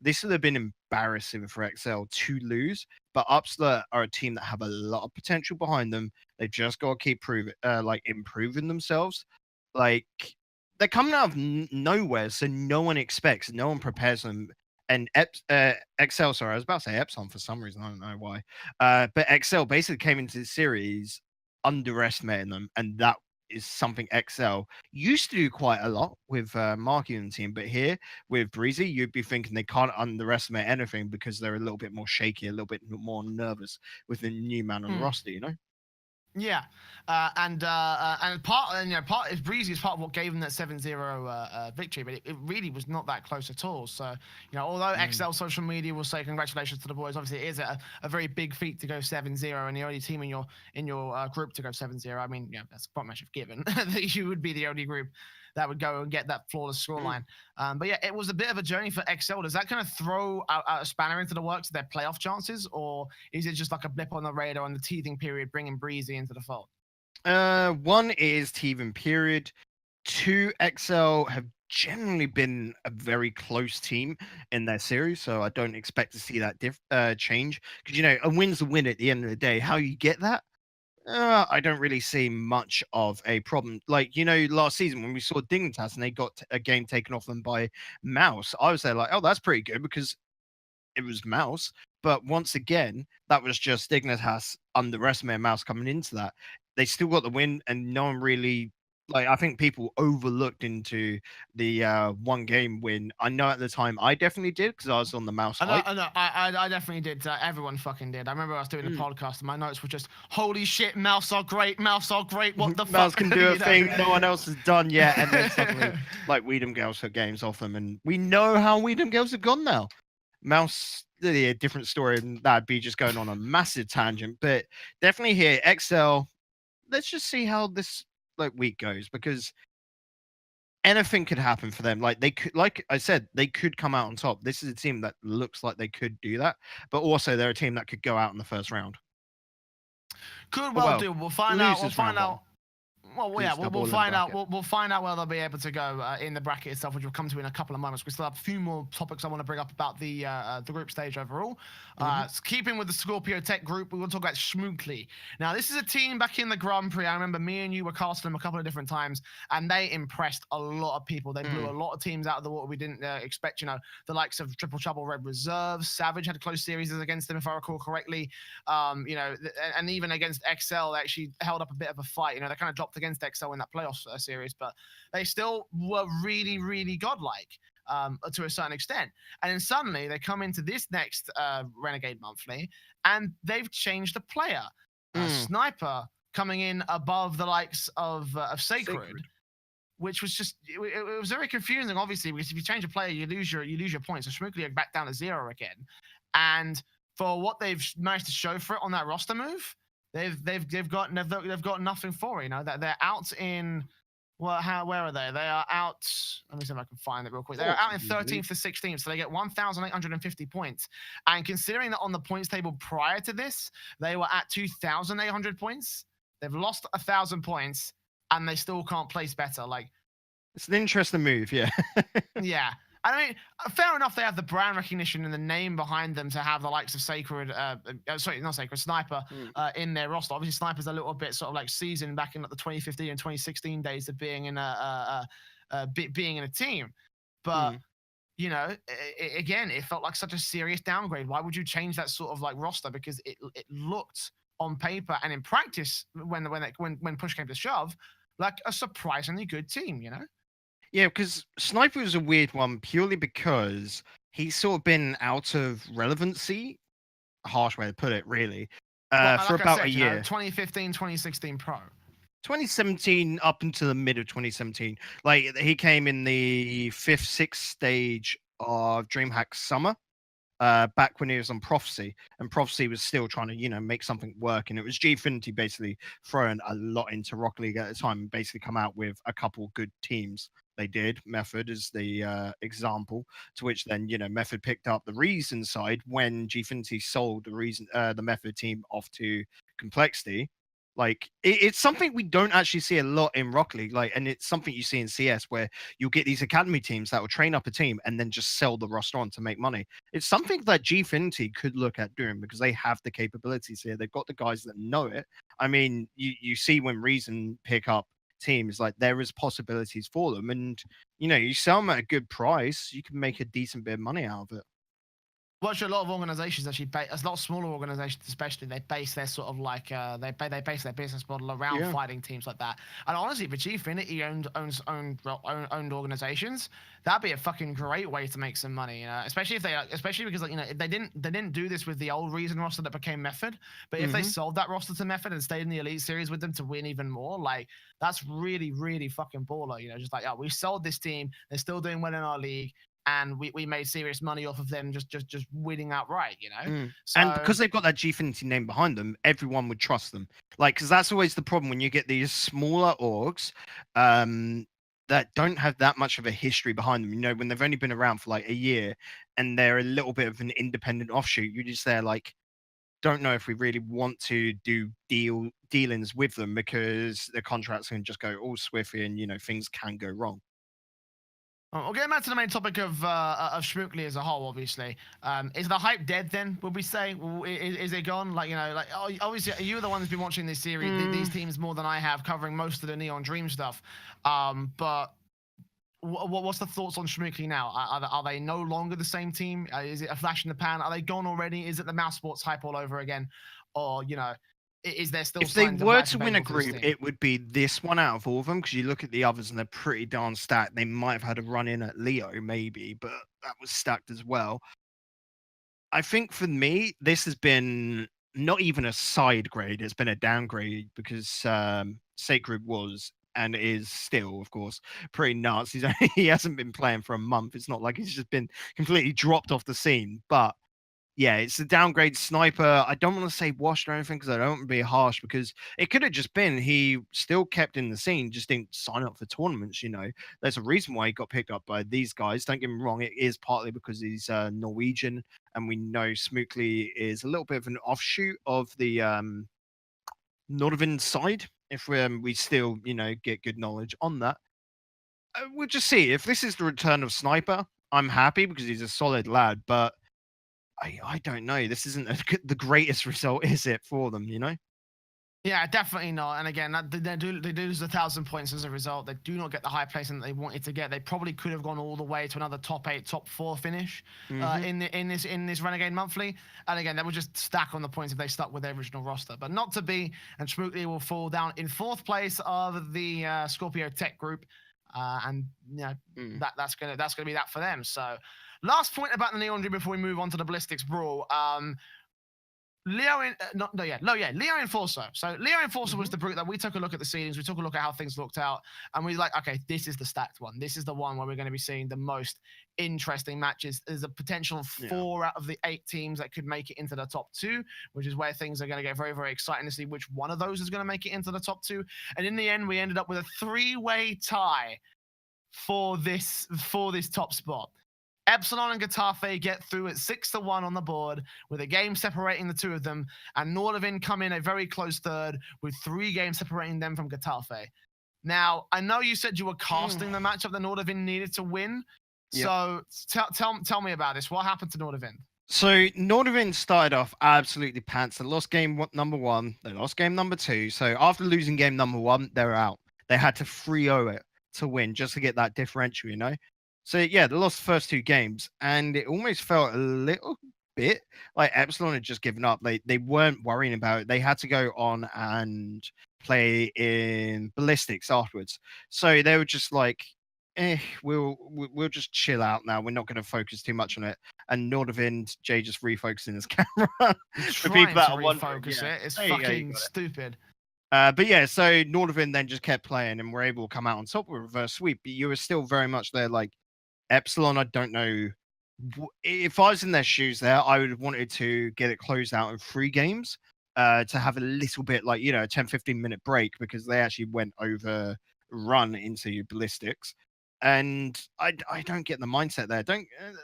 this would have been embarrassing for XL to lose, but Upsala are a team that have a lot of potential behind them. They've just got to keep improving themselves. Like they're coming out of nowhere, so no one expects, no one prepares them. And Excel, sorry, I was about to say Epsilon for some reason, I don't know why. But Excel basically came into the series underestimating them, and that is something Excel used to do quite a lot with Marky and the team. But here with Breezy, you'd be thinking they can't underestimate anything because they're a little bit more shaky, a little bit more nervous with the new man on the roster, you know? Yeah, and part is Breezy is part of what gave them that 7-0 victory, but it really was not that close at all. So although XL social media will say congratulations to the boys, obviously it is a very big feat to go 7-0, and the only team in your group to go 7-0. I mean, that's quite much of given that you would be the only group that would go and get that flawless scoreline. But yeah, it was a bit of a journey for XL. Does that kind of throw a spanner into the works of their playoff chances, or is it just like a blip on the radar on the teething period, bringing Breezy into the fold? One is teething period. 2, XL have generally been a very close team in their series, so I don't expect to see that change. Because a win's a win at the end of the day. How you get that? I don't really see much of a problem. Like, last season when we saw Dignitas and they got a game taken off them by Mouse, I was there like, oh, that's pretty good because it was Mouse. But once again, that was just Dignitas underestimating Mouse coming into that. They still got the win, and no one really I think people overlooked into the one game win. I know at the time I definitely did because I was on the Mouse hype. I definitely did. Everyone fucking did. I remember I was doing the podcast and my notes were just, holy shit, Mouse are great, Mouse are great, what the fuck? Mouse can do a thing no one else has done yet, and then suddenly, Weedham Girls took games off them, and we know how Weedham Girls have gone now. Mouse, a different story, and that'd be just going on a massive tangent, but definitely here, XL, let's just see how this week goes, because anything could happen for them. They could, like I said, they could come out on top. This is a team that looks like they could do that, but also they're a team that could go out in the first round. Could well do. We'll find out. We'll find out. Well, yeah, we'll find out. We'll find out where they'll be able to go in the bracket itself, which we'll come to in a couple of moments. We still have a few more topics I want to bring up about the group stage overall. Keeping with the Scorpio Tech group, we will talk about Schmookly. Now, this is a team back in the Grand Prix. I remember me and you were casting them a couple of different times, and they impressed a lot of people. They blew a lot of teams out of the water we didn't expect. The likes of Triple Trouble, Red Reserve, Savage had close series against them, if I recall correctly. And even against XL, they actually held up a bit of a fight. They kind of dropped against XL in that playoff series, but they still were really, really godlike to a certain extent. And then suddenly they come into this next Renegade Monthly, and they've changed the player. Sniper coming in above the likes of Sacred, which was just it was very confusing, obviously, because if you change a player, you lose your points. So Schmookly are back down to 0 again, and for what they've managed to show for it on that roster move, they've got nothing for it. That they're out in where are they? They are out. Let me see if I can find it real quick. They're out in 13th to 16th, so they get 1,850 points. And considering that on the points table prior to this, they were at 2,800 points. They've lost 1,000 points, and they still can't place better. It's an interesting move, yeah. Yeah. I mean, fair enough. They have the brand recognition and the name behind them to have the likes of Sacred, sorry, not Sacred, Sniper, Mm. in their roster. Obviously, Sniper's a little bit sort of like seasoned back in like the 2015 and 2016 days of being in being in a team. But Mm. you know, again, it felt like such a serious downgrade. Why would you change that sort of like roster? Because it looked on paper and in practice when push came to shove, like a surprisingly good team. You know. Yeah, because Sniper was a weird one purely because he's sort of been out of relevancy, a harsh way to put it, really, Well, for like I about a said, you know, year. 2015, 2016 Pro. 2017 up until the mid of 2017. Like he came in the fifth, sixth stage of DreamHack Summer. Back when he was on Prophecy, and Prophecy was still trying to, make something work, and it was Gfinity basically throwing a lot into Rocket League at the time, and basically come out with a couple good teams. They did. Method is the example, to which then Method picked up the Reason side when Gfinity sold the Method team off to Complexity. Like it's something we don't actually see a lot in Rocket League, like, and it's something you see in CS where you'll get these academy teams that will train up a team and then just sell the roster on to make money. It's something that Gfinity could look at doing because they have the capabilities here. They've got the guys that know it. I mean, you see when Reason pick up teams, like there is possibilities for them, and you sell them at a good price, you can make a decent bit of money out of it. Watch a lot of organizations actually, a lot of smaller organizations especially, they base their sort of like they base their business model around Yeah. fighting teams like that. And honestly, if Gfinity owned organizations, that'd be a fucking great way to make some money. Especially if especially because they didn't do this with the old Reason roster that became Method. But if they sold that roster to Method and stayed in the Elite Series with them to win even more, like that's really really fucking baller. Just like, we sold this team, they're still doing well in our league, and we made serious money off of them just winning outright, So, and because they've got that Gfinity name behind them, everyone would trust them. Like, because that's always the problem when you get these smaller orgs that don't have that much of a history behind them. When they've only been around for like a year and they're a little bit of an independent offshoot, you're just there like, don't know if we really want to do dealings with them because the contracts can just go all swiftly and things can go wrong. Well, getting back to the main topic of Schmookly as a whole, obviously, is the hype dead? Then would we say, is it gone? Like obviously you're the one who's been watching this series, these teams more than I have, covering most of the Neon Dream stuff. But what's the thoughts on Schmookly now? Are they no longer the same team? Is it a flash in the pan? Are they gone already? Is it the mouse sports hype all over again? Or is there still if they signs of were life to win a available to this group, team? it would be this one out of all of them because you look at the others and they're pretty darn stacked. They might have had a run in at Leo, maybe, but that was stacked as well. I think for me, this has been not even a side grade, it's been a downgrade because Sacred was and is still, of course, pretty nuts. He hasn't been playing for a month. It's not like he's just been completely dropped off the scene, but yeah, it's a downgrade. Sniper. I don't want to say washed or anything because I don't want to be harsh because it could have just been he still kept in the scene, just didn't sign up for tournaments. There's a reason why he got picked up by these guys. Don't get me wrong, it is partly because he's Norwegian, and we know Smookley is a little bit of an offshoot of the Northern side. If we still get good knowledge on that, we'll just see if this is the return of Sniper. I'm happy because he's a solid lad, but I don't know. This isn't the greatest result, is it, for them? Yeah, definitely not. And again, they do lose 1,000 points as a result. They do not get the high placing that they wanted to get. They probably could have gone all the way to another top 8, top 4 finish in this Renegade Monthly. And again, they would just stack on the points if they stuck with their original roster, but not to be. And Schmookly will fall down in 4th place of the Scorpio Tech Group, and that's gonna be that for them. So, last point about the Neon Dream before we move on to the Ballistix Brawl. Leo Enforcer. So Leo Enforcer was the brute that we took a look at the ceilings. We took a look at how things looked out, and we were like, okay, this is the stacked one. This is the one where we're going to be seeing the most interesting matches. There's a potential 4 out of the 8 teams that could make it into the top 2, which is where things are going to get very, very exciting to see which one of those is going to make it into the top 2. And in the end, we ended up with a 3-way tie for this top spot. Epsilon and Getafe get through at 6-1 on the board, with a game separating the two of them, and Norlevin come in a very close third with 3 games separating them from Getafe. Now, I know you said you were casting the matchup that Nordavind needed to win. Yep. So tell me about this. What happened to Nordavind? So Nordavind started off absolutely pants. They lost game number 1. They lost game number 2. So after losing game number 1, they were out. They had to 3-0 it to win just to get that differential, you know? So yeah, they lost the first 2 games, and it almost felt a little bit like Epsilon had just given up. They weren't worrying about it. They had to go on and play in Ballistix afterwards. So they were just like, we'll just chill out now. We're not going to focus too much on it. And Nordavind, Jay just refocusing his camera. For people Trying that to are wondering, refocus yeah. it. It's There you go, you fucking got it. stupid. But yeah, so Nordavind then just kept playing and were able to come out on top with a reverse sweep. But you were still very much there, like Epsilon. I don't know if I was in their shoes. There, I would have wanted to get it closed out in 3 games. To have a little bit like, you know, a 10-15 minute break, because they actually went over run into Ballistix. And I don't get the mindset there.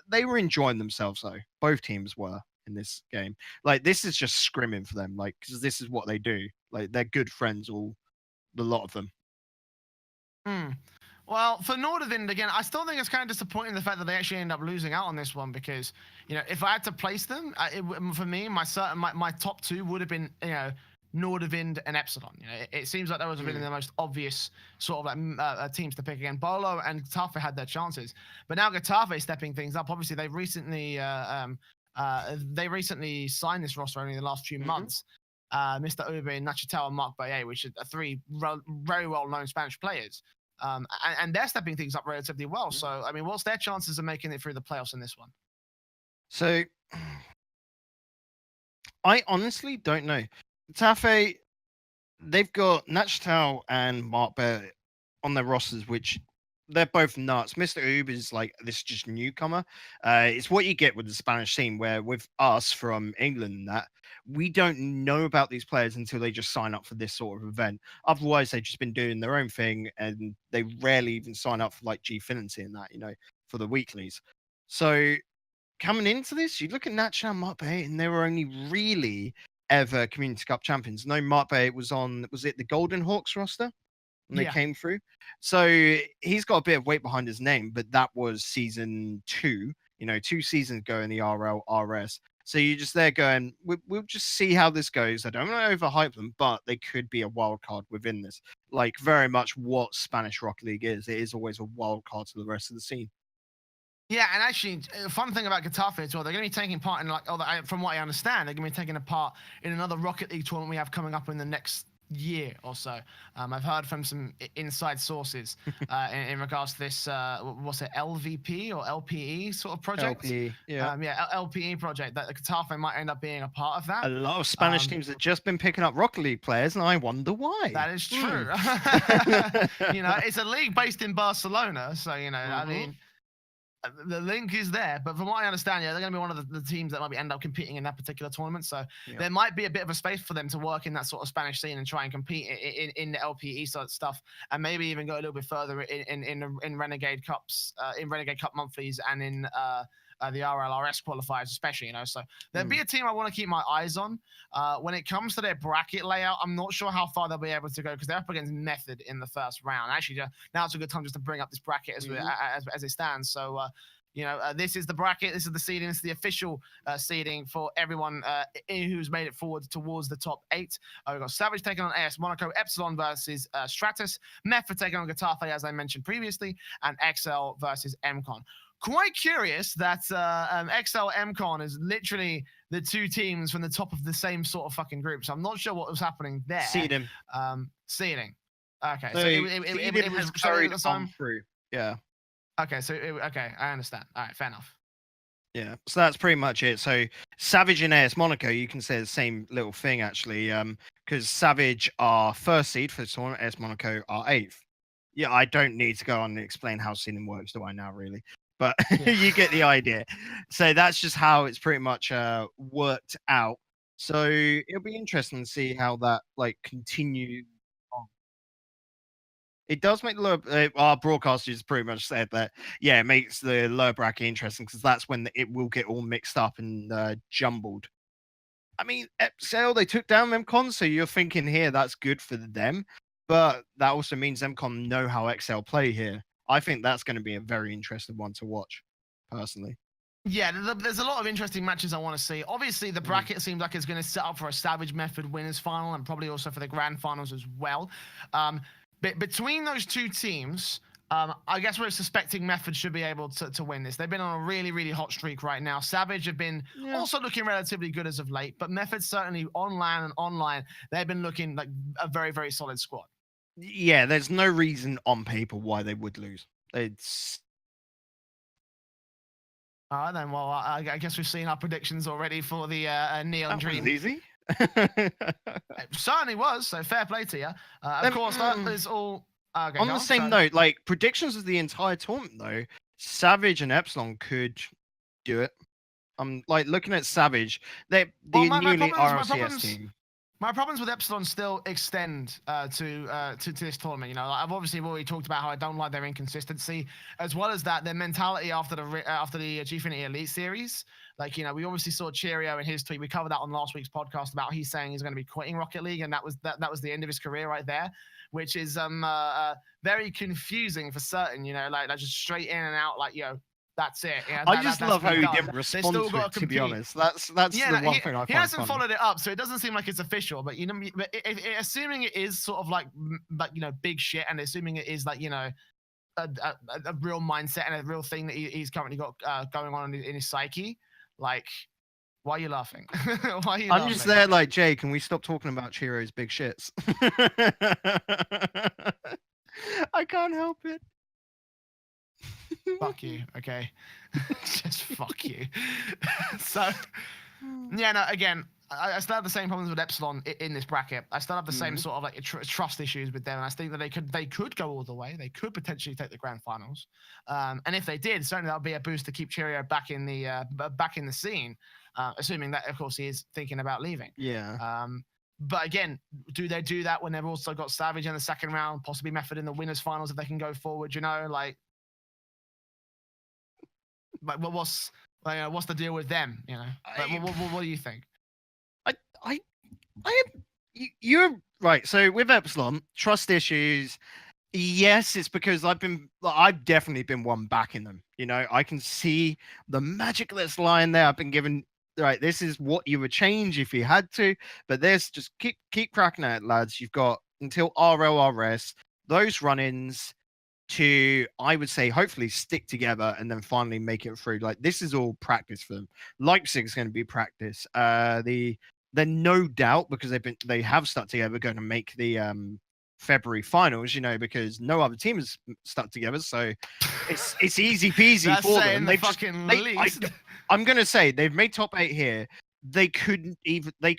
They were enjoying themselves though. Both teams were in this game. Like, this is just scrimming for them, like, because this is what they do. Like, they're good friends, a lot of them. Well, for Nordavind, again, I still think it's kind of disappointing the fact that they actually end up losing out on this one, because, you know, if I had to place them, for me, my top 2 would have been, you know, Nordavind and Epsilon. You know, it seems like those have been the most obvious sort of like teams to pick again. Bolo and Getafe had their chances, but now Getafe stepping things up. Obviously, they recently signed this roster only in the last few months. Mr. Ube, Nachitao, and Mark Baye, which are 3 very well-known Spanish players. And they're stepping things up relatively well. So, I mean, what's their chances of making it through the playoffs in this one? So, I honestly don't know. Tafe, they've got Nachtal and Mark Bear on their rosters, which they're both nuts. Mr. Oob is like this just newcomer. It's what you get with the Spanish scene, where with us from England and that, we don't know about these players until they just sign up for this sort of event. Otherwise, they've just been doing their own thing, and they rarely even sign up for like Gfinity and that, you know, for the weeklies. So coming into this, you look at Natcha and Mark Bay, and they were only really ever Community Cup champions. No, Mark Bay was it the Golden Hawks roster when they came through? So he's got a bit of weight behind his name, but that was season 2, you know, 2 seasons ago in the RS. So you're just there going, we'll just see how this goes. I don't want to overhype them, but they could be a wild card within this. Like, very much what Spanish Rocket League is. It is always a wild card to the rest of the scene. Yeah, and actually, a fun thing about Getafe as well, they're going to be taking part in, like, from what I understand, they're going to be taking a part in another Rocket League tournament we have coming up in the next year or so. I've heard from some inside sources in regards to this, what's it, LVP or LPE sort of project? LPE, yeah. LPE project, that Getafe might end up being a part of that. A lot of Spanish teams have just been picking up Rocket League players, and I wonder why. That is true. You know, it's a league based in Barcelona, so, you know, I mean, the link is there, but from what I understand, yeah, they're going to be one of the teams that might end up competing in that particular tournament. So there might be a bit of a space for them to work in that sort of Spanish scene and try and compete in the LPE sort of stuff, and maybe even go a little bit further in Renegade Cups, in Renegade Cup monthlies, and in the RLRS qualifiers, especially, you know. So there'd be a team I want to keep my eyes on. When it comes to their bracket layout, I'm not sure how far they'll be able to go, because they're up against Method in the first round. Actually, now it's a good time just to bring up this bracket as it stands. So, you know, this is the bracket, this is the seeding, this is the official seeding for everyone who's made it forward towards the top 8. We've got Savage taking on AS Monaco, Epsilon versus Stratus, Method taking on Getafe, as I mentioned previously, and XL versus MCon. Quite curious that XL MCon is literally the 2 teams from the top of the same sort of fucking group. So I'm not sure what was happening there. Seeding. Seeding. Okay. So it was carried on through. Yeah. Okay. So okay, I understand. All right, fair enough. Yeah. So that's pretty much it. So Savage and AS Monaco, you can say the same little thing actually, because Savage are first seed for the tournament, AS Monaco are 8th. Yeah, I don't need to go on and explain how seeding works, do I now, really? But you get the idea. So that's just how it's pretty much worked out. So it'll be interesting to see how that like continues on. It does make the lower, our broadcasters pretty much said that, yeah, it makes the lower bracket interesting, because that's when it will get all mixed up and jumbled. I mean, Epsale, they took down MCon, so you're thinking here that's good for them. but that also means MCOM know how XL play here. I think that's going to be a very interesting one to watch, personally. Yeah, there's a lot of interesting matches I want to see. Obviously, the bracket seems like it's going to set up for a Savage Method winners final and probably also for the grand finals as well. But between those two teams, I guess we're suspecting Method should be able to win this. They've been on a really, really hot streak right now. Savage have been also looking relatively good as of late, but Method certainly on LAN and online, they've been looking like a very, very solid squad. Yeah, there's no reason on paper why they would lose. It's All right, then. Well, I guess we've seen our predictions already for the Neon that Dream. was easy. It certainly was. So fair play to you. Of course, that is all. Okay, on the same note, like predictions of the entire tournament, though, Savage and Epsilon could do it. I'm like looking at Savage. They're the newly RLCS team. My problems with Epsilon still extend to this tournament. You know, like I've obviously already talked about how I don't like their inconsistency, as well as that their mentality after the Gfinity Elite Series. Like, you know, we obviously saw Cheerio in his tweet. We covered that on last week's podcast about he's saying he's going to be quitting Rocket League, and that was the end of his career right there, which is very confusing for certain. You know, like just straight in and out, like that's it. Yeah, I just love how he didn't respond to it, to be honest. That's the one thing I find he hasn't funny. followed it up, so it doesn't seem like it's official. But assuming it is sort of like big shit, and assuming it is like a real mindset and a real thing that he's currently got going on in his psyche, like. Why are you laughing? Why are you I'm just there like, Jay, can we stop talking about Cheerio's big shits? I can't help it. Fuck you, okay? Just fuck you. So, yeah, no, again, I still have the same problems with Epsilon in this bracket. I still have the same sort of like trust issues with them, and I think that they could go all the way. They could potentially take the grand finals, and if they did, certainly that would be a boost to keep Cheerio back in the scene. Assuming that, of course, he is thinking about leaving. Yeah. But again, do they do that when they've also got Savage in the second round, possibly Method in the winners finals if they can go forward? You know, like what's the deal with them? You know, like, what do you think? You're right. So with Epsilon, trust issues. Yes, it's because I've definitely been one backing them. You know, I can see the magicless line there. I've been given right. This is what you would change if you had to, but there's just keep cracking at it, lads. You've got until RLRS, those run-ins to, I would say, hopefully stick together and then finally make it through. Like this is all practice for them. Leipzig's going to be practice. They're no doubt, because they have stuck together, going to make the February finals, you know, because no other team has stuck together, so it's easy peasy for them. I'm gonna say they've made top 8 here. They could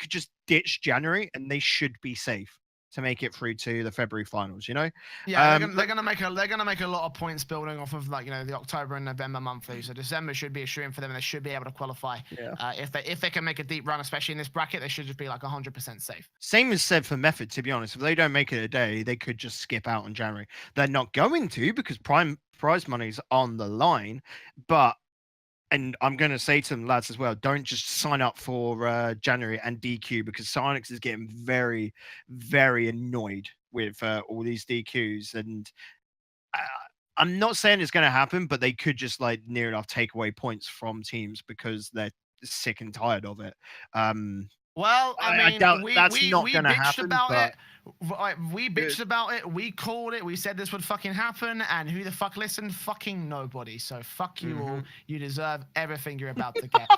just ditch January and they should be safe to make it through to the February finals, you know? Yeah, they're gonna make a lot of points building off of the October and November monthly. So December should be a stream for them, and they should be able to qualify. Yeah. If they can make a deep run, especially in this bracket, they should just be like 100% safe. Same is said for Method, to be honest. If they don't make it a day, they could just skip out in January. They're not going to, because prize money's on the line, but. And I'm going to say to them, lads, as well, don't just sign up for January and DQ, because Psyonix is getting very, very annoyed with all these DQs. And I'm not saying it's going to happen, but they could just like near enough take away points from teams because they're sick and tired of it. Well, I doubt that's not going to happen. We bitched about it. We called it. We said this would fucking happen. And who the fuck listened? Fucking nobody. So fuck you all. You deserve everything you're about to get.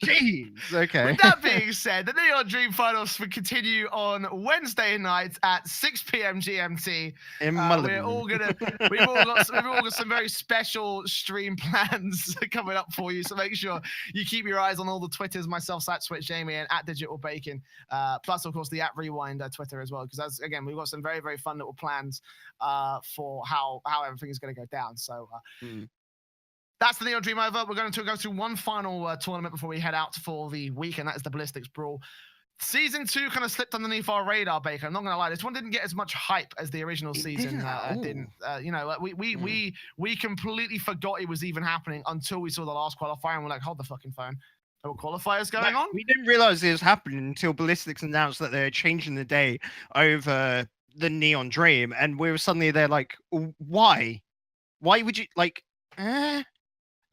Jeez. Okay. With that being said, the Neon Dream Finals will continue on Wednesday night at 6 p.m. GMT. We've all got some very special stream plans coming up for you. So make sure you keep your eyes on all the Twitters, myself, Switch Jamie, and at Digital Bacon. Plus, of course, the @Rewind Twitter as well. Because again, we've got some very, very fun little plans for how everything is going to go down. So. That's the Neon Dream over. We're going to go to one final tournament before we head out for the week, and that is the Ballistix Brawl. Season 2 kind of slipped underneath our radar, Baker. I'm not going to lie. This one didn't get as much hype as the original season didn't. We completely forgot it was even happening until we saw the last qualifier, and we're like, hold the fucking phone. There were qualifiers going Like, on. we didn't realize it was happening until Ballistix announced that they're changing the day over the Neon Dream, and we were suddenly there like, why? Why would you like?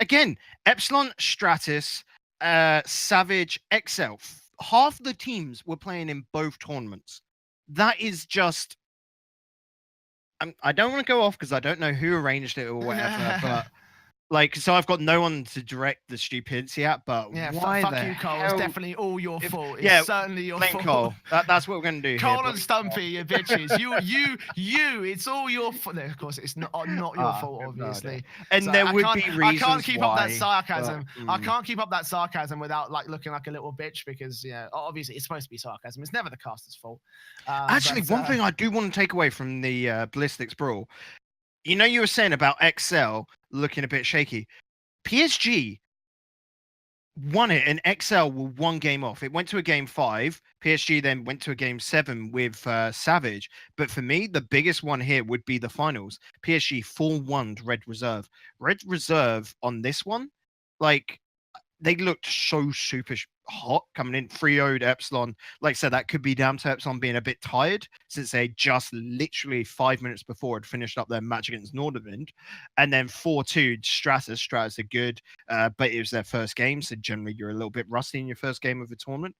Again, Epsilon, Stratus, Savage, XL. Half the teams were playing in both tournaments. That is just. I don't want to go off because I don't know who arranged it or whatever, but. Like, so I've got no one to direct the stupidity at, but Yeah, why fuck the you, Cole. hell? It's definitely all your fault. It's yeah, certainly your blame fault. Cole. That's what we're gonna do here. Cole and blame Stumpy, you bitches. You. It's all your fault. No, of course, it's not your fault, obviously. No. And So there I would can't- be reasons I can't keep up that why, sarcasm. but, I can't keep up that sarcasm without like looking like a little bitch because obviously it's supposed to be sarcasm. It's never the caster's fault. Actually, one thing I do want to take away from the Ballistix Brawl, you know, you were saying about XL looking a bit shaky. PSG won it, and XL were one game off. It went to a game 5. PSG then went to a game 7 with Savage. But for me, the biggest one here would be the finals. PSG 4-1 Red Reserve. Red Reserve on this one, like, they looked so super hot coming in. 3-0'd Epsilon. Like I said, that could be down to Epsilon being a bit tired since they just literally 5 minutes before had finished up their match against Nordavind. And then 4-2 Stratus. Stratus are good, but it was their first game, so generally you're a little bit rusty in your first game of the tournament.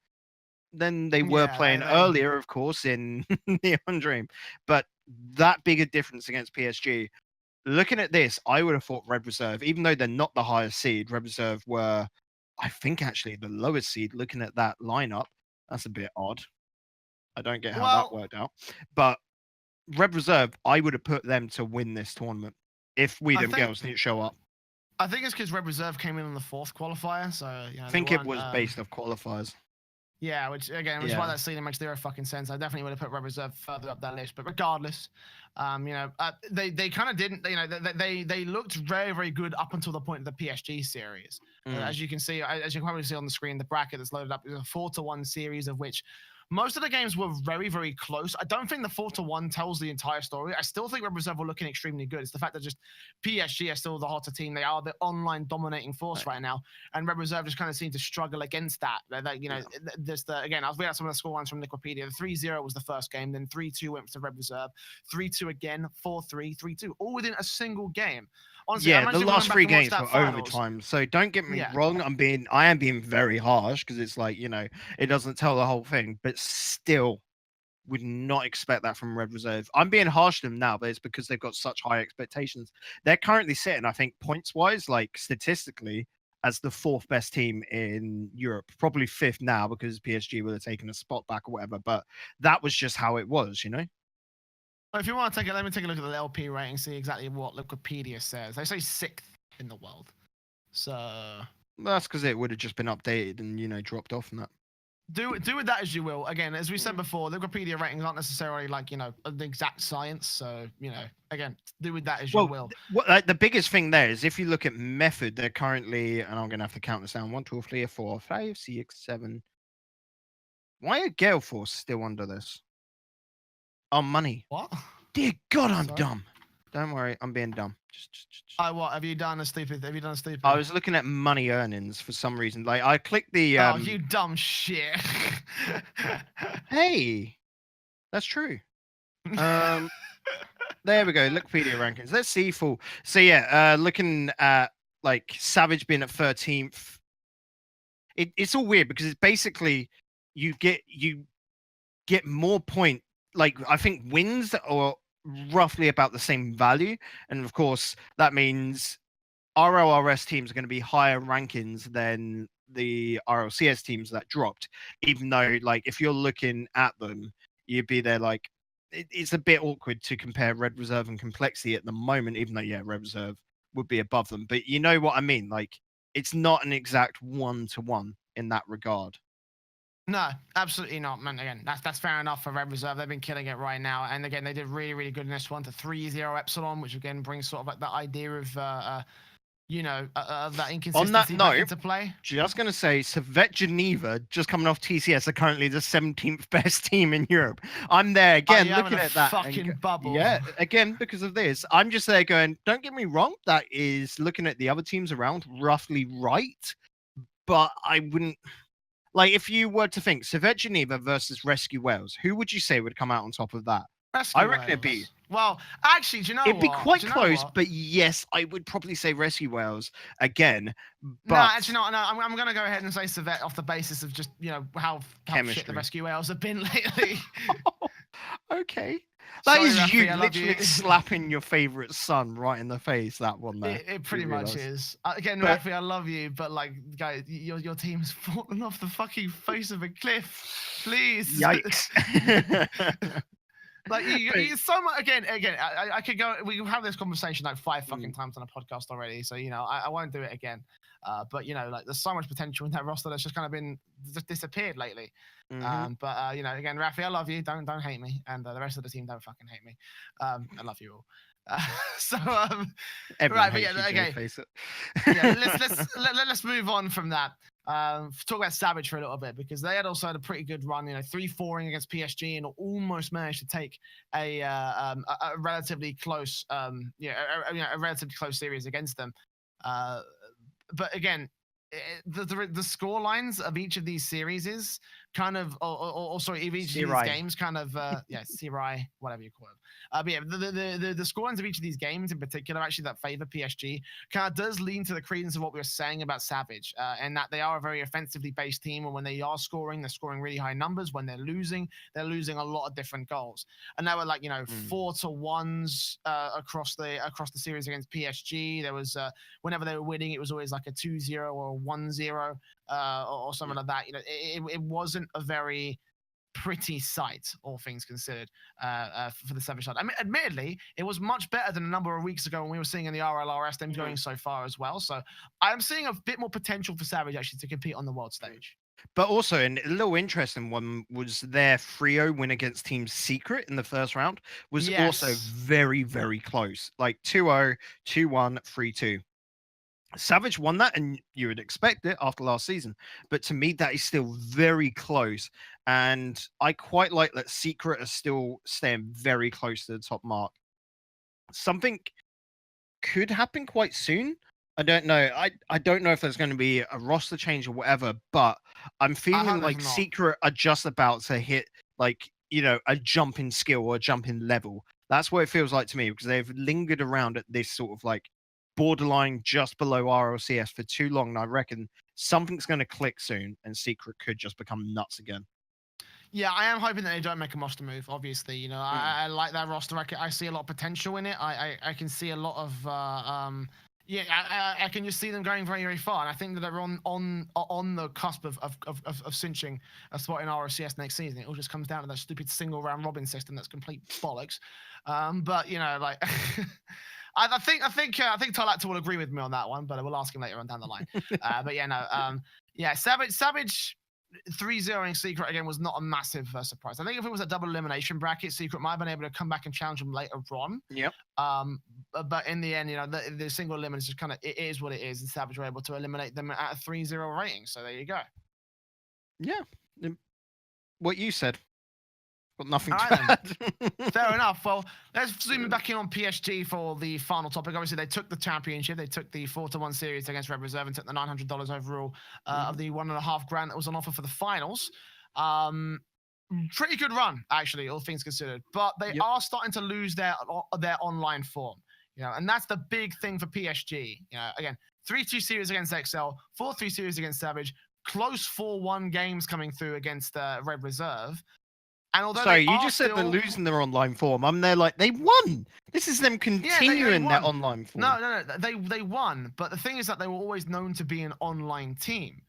Then they were playing earlier, of course, in Neon Dream. But that bigger difference against PSG. Looking at this, I would have thought Red Reserve, even though they're not the highest seed, Red Reserve were, I think, actually the lowest seed. Looking at that lineup, that's a bit odd. I don't get how that worked out. But Red Reserve, I would have put them to win this tournament if we them girls didn't show up. I think it's because Red Reserve came in on the 4th qualifier, so I think it was based off qualifiers. Yeah, which again, why that seeding makes zero fucking sense. I definitely would have put Red Reserve further up that list, but regardless, they kind of didn't. They looked very, very good up until the point of the PSG series. As you can see, as you can probably see on the screen, the bracket that's loaded up is a 4-1 series, of which most of the games were very, very close. I don't think the 4-1 tells the entire story. I still think Red Reserve were looking extremely good. It's the fact that just PSG are still the hotter team. They are the online dominating force right now, and Red Reserve just kind of seem to struggle against that. There's again, I was looking at some of the score lines from Wikipedia. The 3-0 was the first game, then 3-2 went to Red Reserve, 3-2 again, 4-3, 3-2, all within a single game. Honestly, the last 3 games were overtime. So don't get me wrong. I am being very harsh because it's like, it doesn't tell the whole thing, but still would not expect that from Red Reserve. I'm being harsh to them now, but it's because they've got such high expectations. They're currently sitting, I think, points wise, like statistically, as the 4th best team in Europe, probably 5th now because PSG would have taken a spot back or whatever. But that was just how it was, If you want to let me take a look at the LP rating, see exactly what Wikipedia says. They say 6th in the world. So that's because it would have just been updated and dropped off and that. Do with that as you will. Again, as we said before, the Wikipedia ratings aren't necessarily like the exact science. So again, do with that as you will. The biggest thing there is if you look at method, they're currently, and I'm gonna have to count this down: 1, 2, 3, 4, 5, 6, 7. Why are Gale Force still under this? Oh, money. What? Dear God, I'm dumb. Don't worry, I'm being dumb. What have you done? Stupid? Have you done stupid? I was looking at money earnings for some reason. Like I clicked the. Oh, you dumb shit. Hey, that's true. There we go. Wikipedia rankings. Let's see full. So yeah, looking at like Savage being at 13th. It's all weird because it's basically you get more point. Like I think wins are roughly about the same value, and of course that means RLRS teams are going to be higher rankings than the RLCS teams that dropped, even though like if you're looking at them you'd be there like it's a bit awkward to compare Red Reserve and Complexity at the moment, even though Red Reserve would be above them, but you know what I mean, like it's not an exact 1-to-1 in that regard. No, absolutely not, man. Again, that's fair enough for Red Reserve. They've been killing it right now. And again, they did really, really good in this one to 3-0 Epsilon, which again brings sort of like that idea of, that inconsistency On that note, into play. Just going to say, Servette Geneva, just coming off TCS, are currently the 17th best team in Europe. I'm there again, looking at that. Fucking bubble. Yeah, again, because of this. I'm just there going, don't get me wrong, that is looking at the other teams around roughly right. but I wouldn't. Like, if you were to think Civet Geneva versus Rescue Wales, who would you say would come out on top of that? Rescue I reckon it'd be. Wales. Well, actually, do you know It'd be what? quite Do you know close, what? but yes, I would probably say Rescue Wales again. No, But actually, no. I'm going to go ahead and say Civet off the basis of just how shit the Chemistry. Rescue Wales have been lately. okay. That Sorry, is Rafi, you I love literally you. slapping your favorite son right in the face. That one there. It pretty You much realise. is. Again, But- Rafi, I love you, but like, guys, your team's fallen off the fucking face of a cliff. Please. Yikes. Like you But- so much again. I could go. We have this conversation like 5 fucking Mm. times on a podcast already. So I won't do it again. But like there's so much potential in that roster that's just kind of been just disappeared lately. Mhm. But again, Rafi, I love you. Don't hate me, and the rest of the team don't fucking hate me. I love you all. So Everyone right, but hates yeah, you, Jay, okay. face it. Yeah, let's move on from that. Talk about Savage for a little bit because they had also had a pretty good run. 3-4ing against PSG and almost managed to take a relatively close a relatively close series against them. But again, the score lines of each of these series is kind of, or sorry, of each of these Sirai. games kind of, Sirai, whatever you call it. But yeah, the score lines of each of these games in particular, actually, that favor PSG, kind of does lean to the credence of what we were saying about Savage, and that they are a very offensively based team. And when they are scoring, they're scoring really high numbers. When they're losing a lot of different goals. And they were like 4-1s across the series against PSG. There was whenever they were winning, it was always like a 2-0 or a 1-0 or something like that. It wasn't a very pretty sight, all things considered, for the Savage side. I mean, admittedly, it was much better than a number of weeks ago when we were seeing in the RLRS them going so far as well. So I'm seeing a bit more potential for Savage actually to compete on the world stage. But also, and a little interesting one was their 3-0 win against Team Secret in the first round was also Yes. very, very close. Like 2-0, 2-1, 3-2. Savage won that, and you would expect it after last season. But to me, that is still very close. And I quite like that Secret are still staying very close to the top mark. Something could happen quite soon. I don't know. I don't know if there's going to be a roster change or whatever, but I'm feeling hope like there's not. Secret are just about to hit a jump in skill or a jump in level. That's what it feels like to me because they've lingered around at this sort of like borderline just below RLCS for too long. And I reckon something's going to click soon and Secret could just become nuts again. Yeah, I am hoping that they don't make a roster move. Obviously, I like that roster. I see a lot of potential in it. I can see a lot of I can just see them going very, very far. And I think that they're on the cusp of cinching a spot in RLCS next season. It all just comes down to that stupid single round robin system that's complete bollocks. But like. I think Tolacta will agree with me on that one, but we'll ask him later on down the line. But yeah, no, Savage 3-0ing Secret again was not a massive surprise. I think if it was a double elimination bracket, Secret might have been able to come back and challenge them later on. Yep. But in the end, the single elimination is just kind of, it is what it is, and Savage were able to eliminate them at a 3-0 rating. So there you go. Yeah. What you said. Got nothing All to right, add. Fair enough. Well, let's zoom back in on PSG for the final topic. Obviously, they took the championship. They took the 4-1 series against Red Reserve and took the $900 overall of the $1.5 that was on offer for the finals. Pretty good run, actually, all things considered. But they are starting to lose their online form. And that's the big thing for PSG. Again, 3-2 series against XL, 4-3 series against Savage, close 4-1 games coming through against Red Reserve. And although Sorry, you just said they're losing their online form. I'm there like, they won. This is them continuing their online form. No, they won. But the thing is that they were always known to be an online team.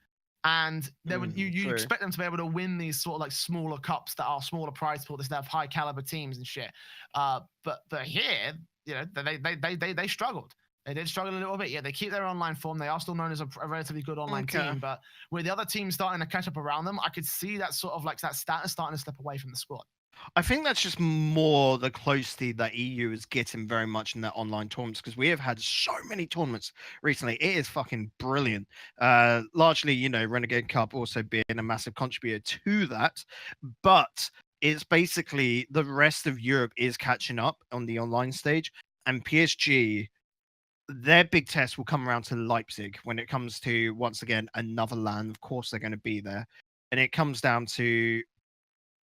And they would you expect them to be able to win these sort of like smaller cups that are smaller prize pools that have high caliber teams and shit. But here, they struggled. They did struggle a little bit. Yeah, they keep their online form. They are still known as a relatively good online team. But with the other teams starting to catch up around them, I could see that sort of like that status starting to slip away from the squad. I think that's just more the closely that EU is getting very much in their online tournaments because we have had so many tournaments recently. It is fucking brilliant. Largely, Renegade Cup also being a massive contributor to that. But it's basically the rest of Europe is catching up on the online stage. And PSG, their big test will come around to Leipzig when it comes to, once again, another LAN. Of course, they're going to be there. And it comes down to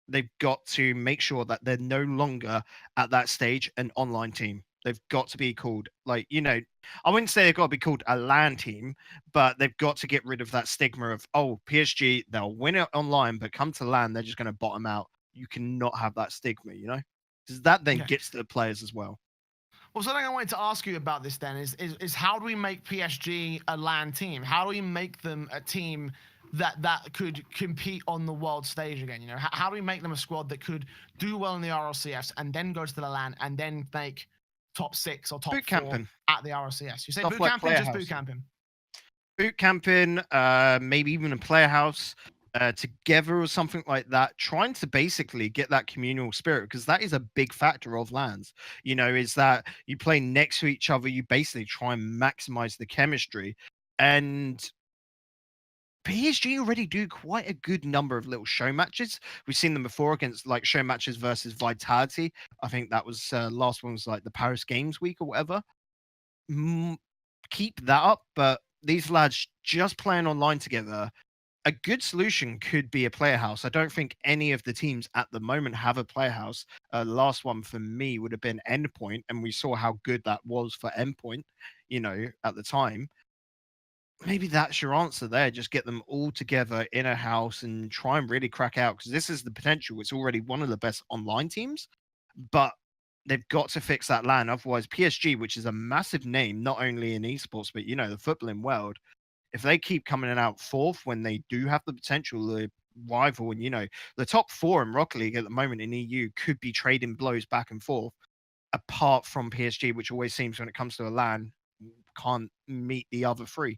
they've got to make sure that they're no longer at that stage an online team. They've got to be called, like, I wouldn't say they've got to be called a LAN team, but they've got to get rid of that stigma of, oh, PSG, they'll win it online, but come to LAN, they're just going to bottom out. You cannot have that stigma, because that then Okay. gets to the players as well. Well, something I wanted to ask you about this then is how do we make PSG a LAN team? How do we make them a team that could compete on the world stage again? How do we make them a squad that could do well in the RLCS and then go to the LAN and then make top 6 or top Boot 4 camping. at the RLCS? You say Stuff boot like camping, player just boot housing. camping. Boot camping, maybe even a player house together or something like that, trying to basically get that communal spirit, because that is a big factor of LANs, is that you play next to each other, you basically try and maximize the chemistry. And PSG already do quite a good number of little show matches. We've seen them before against like show matches versus Vitality. I think that was last one was like the Paris Games week or whatever. Keep that up, but these lads just playing online together, a good solution could be a player house. I don't think any of the teams at the moment have a player house. The last one for me would have been Endpoint, and we saw how good that was for Endpoint, at the time. Maybe that's your answer there. Just get them all together in a house and try and really crack out, because this is the potential. It's already one of the best online teams, but they've got to fix that LAN. Otherwise, PSG, which is a massive name, not only in esports, but, the footballing world, if they keep coming out fourth when they do have the potential to rival, and, the top 4 in Rocket League at the moment in EU could be trading blows back and forth, apart from PSG, which always seems when it comes to a LAN, can't meet the other 3.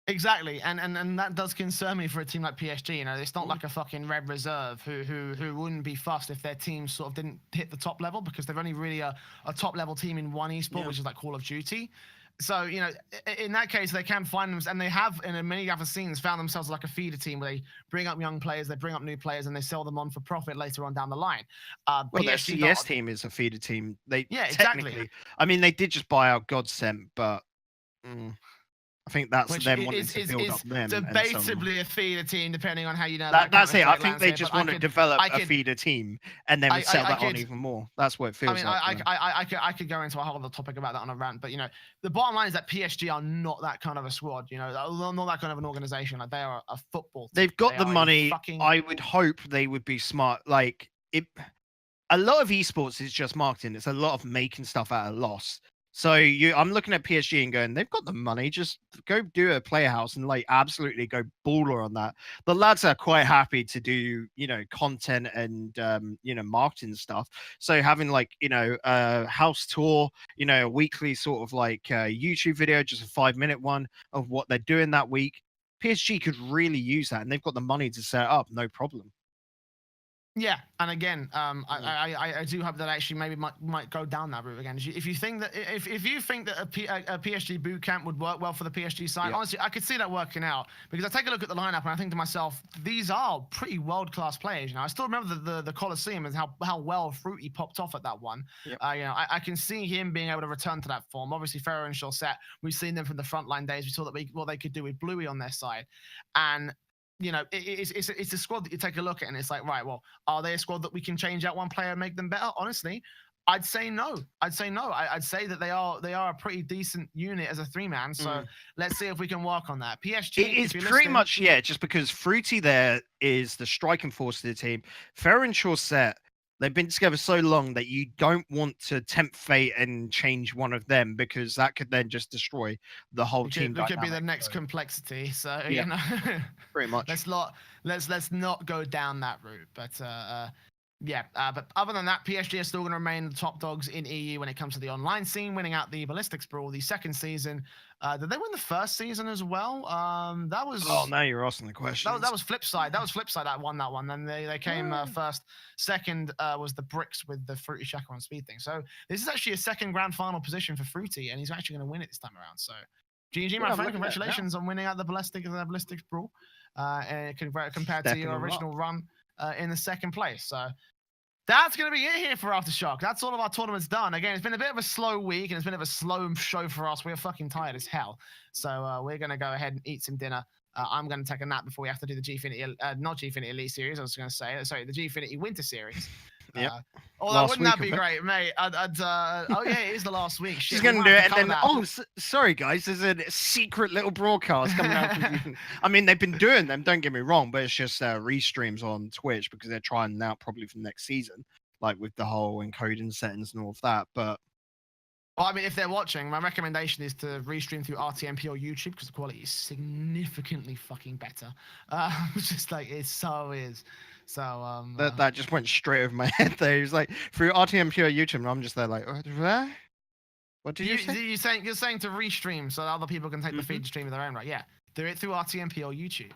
Exactly, and that does concern me for a team like PSG. It's not like a fucking Red Reserve who wouldn't be fussed if their team sort of didn't hit the top level, because they're only really a top level team in one esport, which is like Call of Duty. So in that case, they can find them, and they have in many other scenes found themselves like a feeder team where they bring up young players, they bring up new players, and they sell them on for profit later on down the line. Well, their PSG CS team is a feeder team. exactly. Technically, I mean, they did just buy out Godsent, but I think that's Which them wanting to build up them. Debatably a feeder team, depending on how you know that's it. I think landscape, they just want to develop a feeder team and then sell that on could, even more. That's what it feels like. I could go into a whole other topic about that on a rant, but the bottom line is that PSG are not that kind of a squad. They're not that kind of an organization. Like, they are a football team. They've got the money. I would hope they would be smart. Like a lot of esports is just marketing. It's a lot of making stuff at a loss. So I'm looking at PSG and going, they've got the money. Just go do a player house and like absolutely go baller on that. The lads are quite happy to do, content and marketing stuff. So having like, a house tour, a weekly sort of like YouTube video, just a 5-minute one of what they're doing that week. PSG could really use that, and they've got the money to set it up, no problem. Yeah, and again, I do hope that actually maybe might go down that route again. If you think that if you think that a PSG boot camp would work well for the PSG side, honestly, I could see that working out, because I take a look at the lineup and I think to myself, these are pretty world class players. I still remember the Coliseum and how well Fruity popped off at that one. Yep. I can see him being able to return to that form. Obviously, Ferro and Chaussette, we've seen them from the frontline days. We saw that what they could do with Bluey on their side, and it's a squad that you take a look at and it's like, right, well, are they a squad that we can change out one player and make them better? Honestly, I'd say no. I'd say that they are a pretty decent unit as a 3-man. So let's see if we can work on that. PSG is pretty much, just because Fruity there is the striking force of the team. Ferro and Chaussette, they've been together so long that you don't want to tempt fate and change one of them, because that could then just destroy the whole team. It could be the next complexity. So pretty much. Let's not go down that route. But but other than that, PSG are still going to remain the top dogs in EU when it comes to the online scene, winning out the Ballistix Brawl the second season. Did they win the first season as well? That was. Oh, now you're asking the question. That was Flipside. That was Flipside that won that one. Then they came first. Second was the Bricks with the Fruity Chacaron speed thing. So this is actually a second grand final position for Fruity, and he's actually going to win it this time around. So GG, my friend, congratulations on winning out the Ballistix Brawl, compared to your original run in the second place. So That's going to be it here for Aftershock. That's all of our tournaments done. Again, it's been a bit of a slow week, and it's been a bit of a slow show for us. We're fucking tired as hell. So we're going to go ahead and eat some dinner. I'm going to take a nap before we have to do the Gfinity, not Gfinity Elite Series, I was going to say. Sorry, the Gfinity Winter Series. Yeah. Although, wouldn't that be great, mate? Oh, yeah, it is the last week. Shit, She's going to do it, and then, sorry, guys, there's a secret little broadcast coming out from I mean, they've been doing them, don't get me wrong, but it's just restreams on Twitch because they're trying them out probably for next season, like with the whole encoding settings and all of that, but... Well, I mean, if they're watching, my recommendation is to restream through RTMP or YouTube because the quality is significantly fucking better. Just like it so is. So that just went straight over my head there. He was like through RTMP or YouTube, and I'm just there like, what did you say? You're saying to restream so that other people can take the feed to stream of their own, right? Yeah, do it through RTMP or YouTube,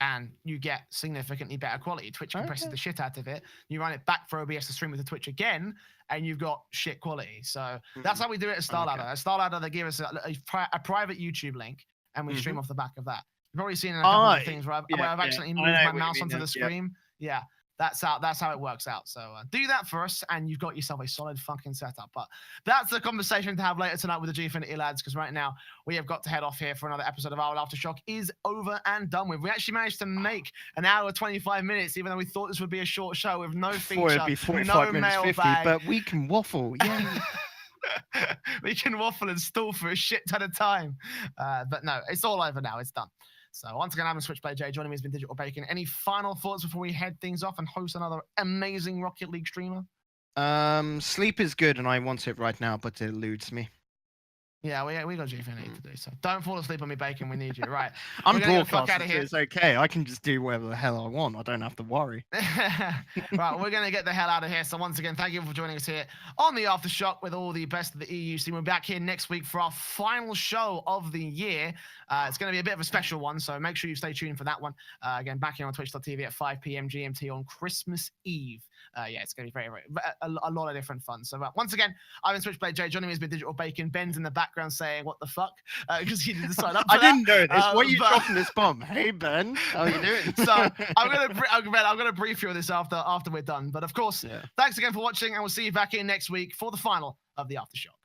and you get significantly better quality. Twitch compresses the shit out of it. You run it back for OBS to stream with the Twitch again, and you've got shit quality. So that's how we do it at StarLadder. At StarLadder, they give us a private YouTube link, and we stream off the back of that. You've probably seen in a couple of things where I've actually moved my mouse onto the screen. Yeah, that's how it works out. So do that for us, and you've got yourself a solid fucking setup. But that's the conversation to have later tonight with the Gfinity lads, because right now we have got to head off here for another episode of RLAfterShock is over and done with. We actually managed to make an hour 25 minutes, even though we thought this would be a short show with no feature, it'd be 45 minutes 50, but we can waffle. Yeah. We can waffle and stall for a shit ton of time. But no, it's all over now. It's done. So once again, I'm Switchblade Jay. Joining me has been Digital Bacon. Any final thoughts before we head things off and host another amazing Rocket League streamer? Sleep is good, and I want it right now, but it eludes me. Yeah, we got Gfinity to do, so don't fall asleep on me, Bacon. We need you. Right. I'm broadcasting, so it's okay. I can just do whatever the hell I want. I don't have to worry. Right, we're going to get the hell out of here. So once again, thank you for joining us here on the Aftershock with all the best of the EU scene. We're back here next week for our final show of the year. It's going to be a bit of a special one, so make sure you stay tuned for that one. Again, back here on twitch.tv at 5 p.m. GMT on Christmas Eve. Yeah, it's going to be very, very a lot of different fun. So once again, I've been Switchblade Jay. Joining me has been Digital Bacon. Ben's in the background saying, "What the fuck?" Because he didn't sign up for I didn't know this. Why are you dropping this bomb? Hey, Ben. How are you doing? So I'm gonna brief you on this after we're done. But of course, thanks again for watching, and we'll see you back in next week for the final of the Aftershock.